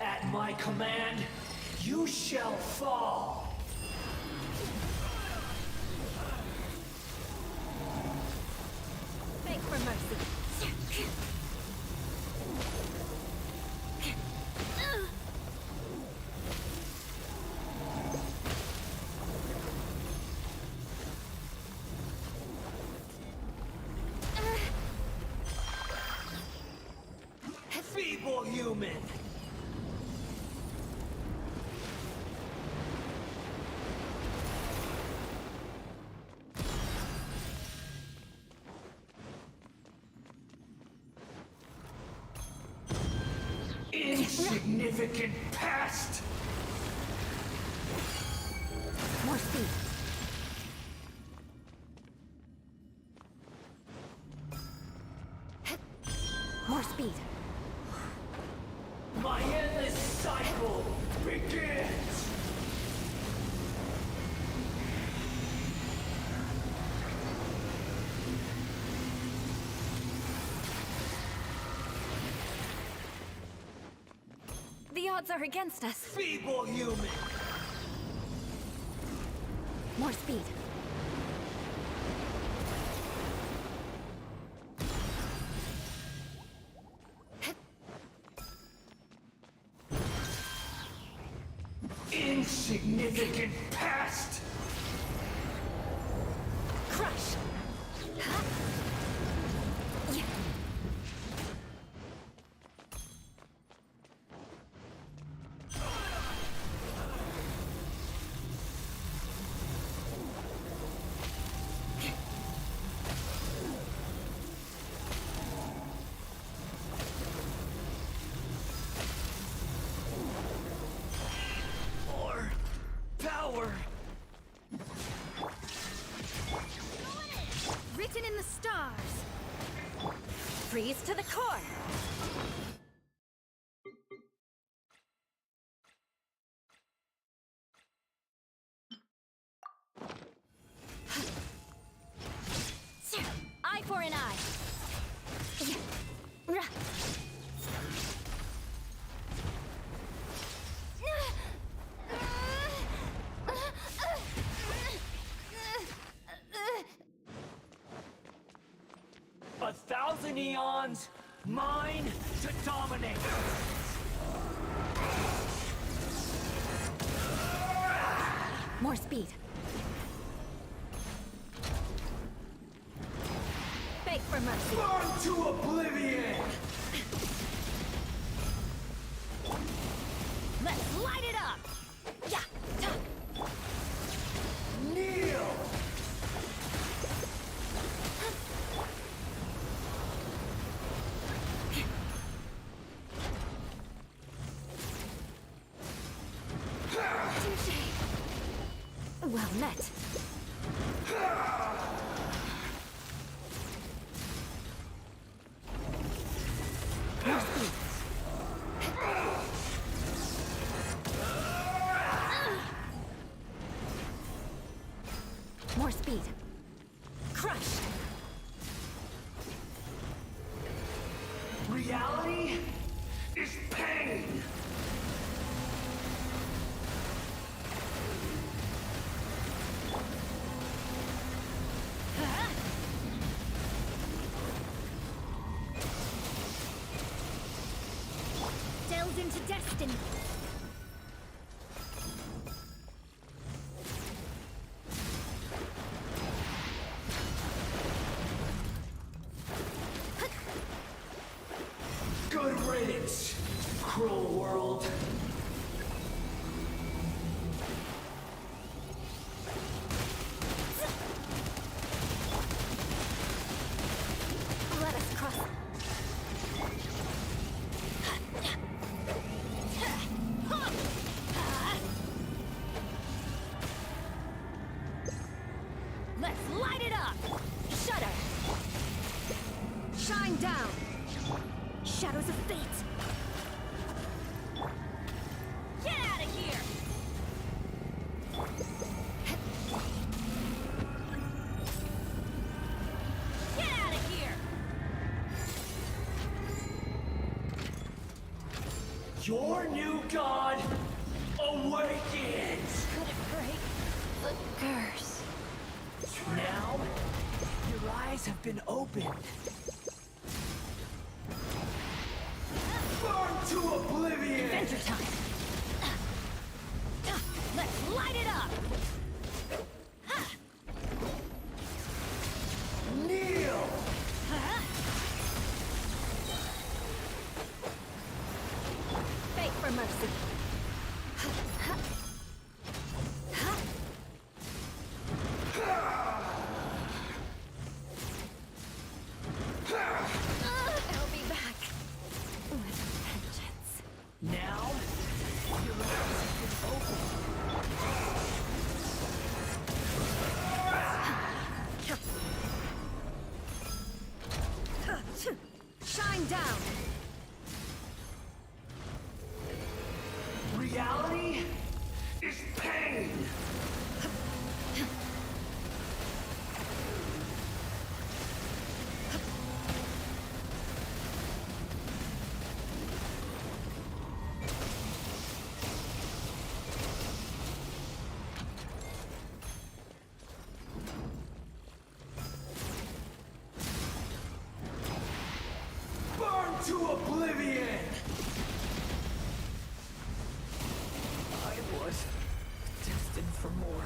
Speaker 1: At my command, you shall fall!
Speaker 10: Beg for mercy.
Speaker 1: Feeble human! Insignificant past!
Speaker 10: More speed. speed.
Speaker 1: My endless cycle begins!
Speaker 10: The odds are against us.
Speaker 1: Feeble human!
Speaker 10: More speed.
Speaker 1: Insignificant pest!
Speaker 10: Crush! Huh? Yeah.
Speaker 1: More power!
Speaker 10: Written in the stars. Freeze to the core. Eye for an eye.
Speaker 1: A thousand eons, mine to dominate!
Speaker 10: More speed. Beg for mercy.
Speaker 1: Burn to oblivion!
Speaker 10: Let's light it up! Yeah!
Speaker 1: Kneel!
Speaker 10: Well met. More speed. More speed. Crush.
Speaker 1: Reality is pain!
Speaker 10: Delve into destiny.
Speaker 1: Good riddance, cruel world.
Speaker 10: Let us cross. Let's light it up! Shudder! Shine down! Shadows of fate! Get out of here! Get out of here!
Speaker 1: Your new god awakens!
Speaker 10: Could it break the curse?
Speaker 1: Now, your eyes have been opened. Burn to oblivion!
Speaker 10: Adventure time! Let's light it up!
Speaker 1: Kneel!
Speaker 10: Beg for mercy. I'll be back with vengeance.
Speaker 1: Now, your eyes have been opened.
Speaker 10: Shine down!
Speaker 1: Oblivion! I was destined for more.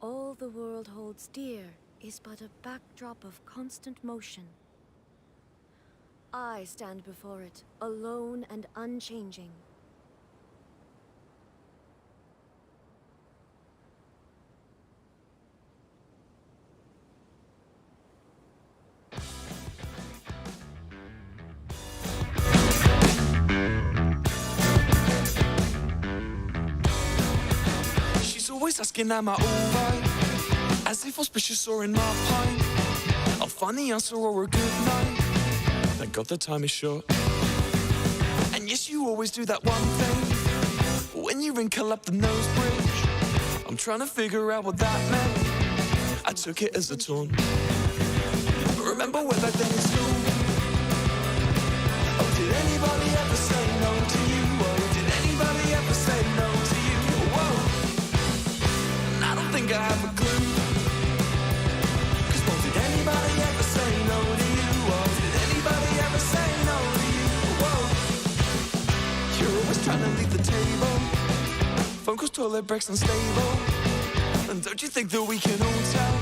Speaker 7: All the world holds dear is but a backdrop of constant motion. I stand before it, alone and unchanging.
Speaker 15: She's always asking, am I alright? As if auspicious or in my pint. I'll find the answer or a good night. Thank God the time is short. And yes, you always do that one thing when you wrinkle up the nose bridge. I'm trying to figure out what that meant. I took it as a taunt. Remember way back then in school? Oh, did anybody ever say no to you? Oh, did anybody ever say no to you? Whoa, I don't think I have a clue. Cause well, did anybody ever say no to you? Oh, did anybody ever say no to you? Whoa, you're always trying to leave the table. Phone calls, toilet breaks, unstable. And don't you think that we can all tell?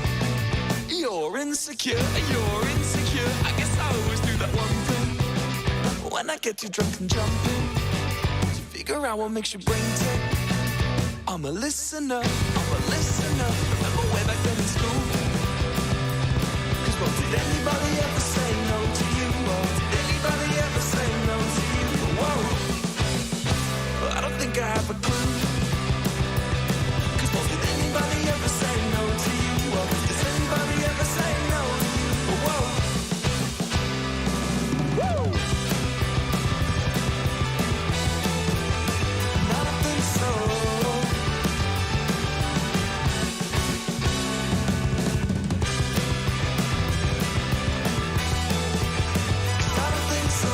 Speaker 15: You're insecure, I guess I always do that one thing when I get too drunk and jumping to figure out what makes your brain tick. I'm a listener. Remember way back then in school? Cause well, did anybody ever say no to you? Oh, did anybody ever say no to you? Whoa, I don't think I have a clue. Cause well, did anybody ever say no to you? Oh, does anybody ever say no to you? Whoa. Woo! I don't think so. I don't think so.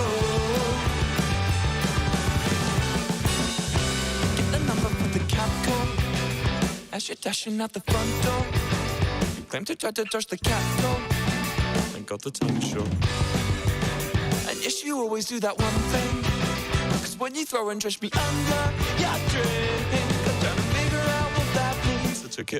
Speaker 15: Get the number for the cab call as you're dashing out the front door. You claim to try to dodge the cat door. Thank God the time is short. And yes, you always do that one thing. Cause when you throw and trash me under your drink, I'm trying to figure out what that means. I took it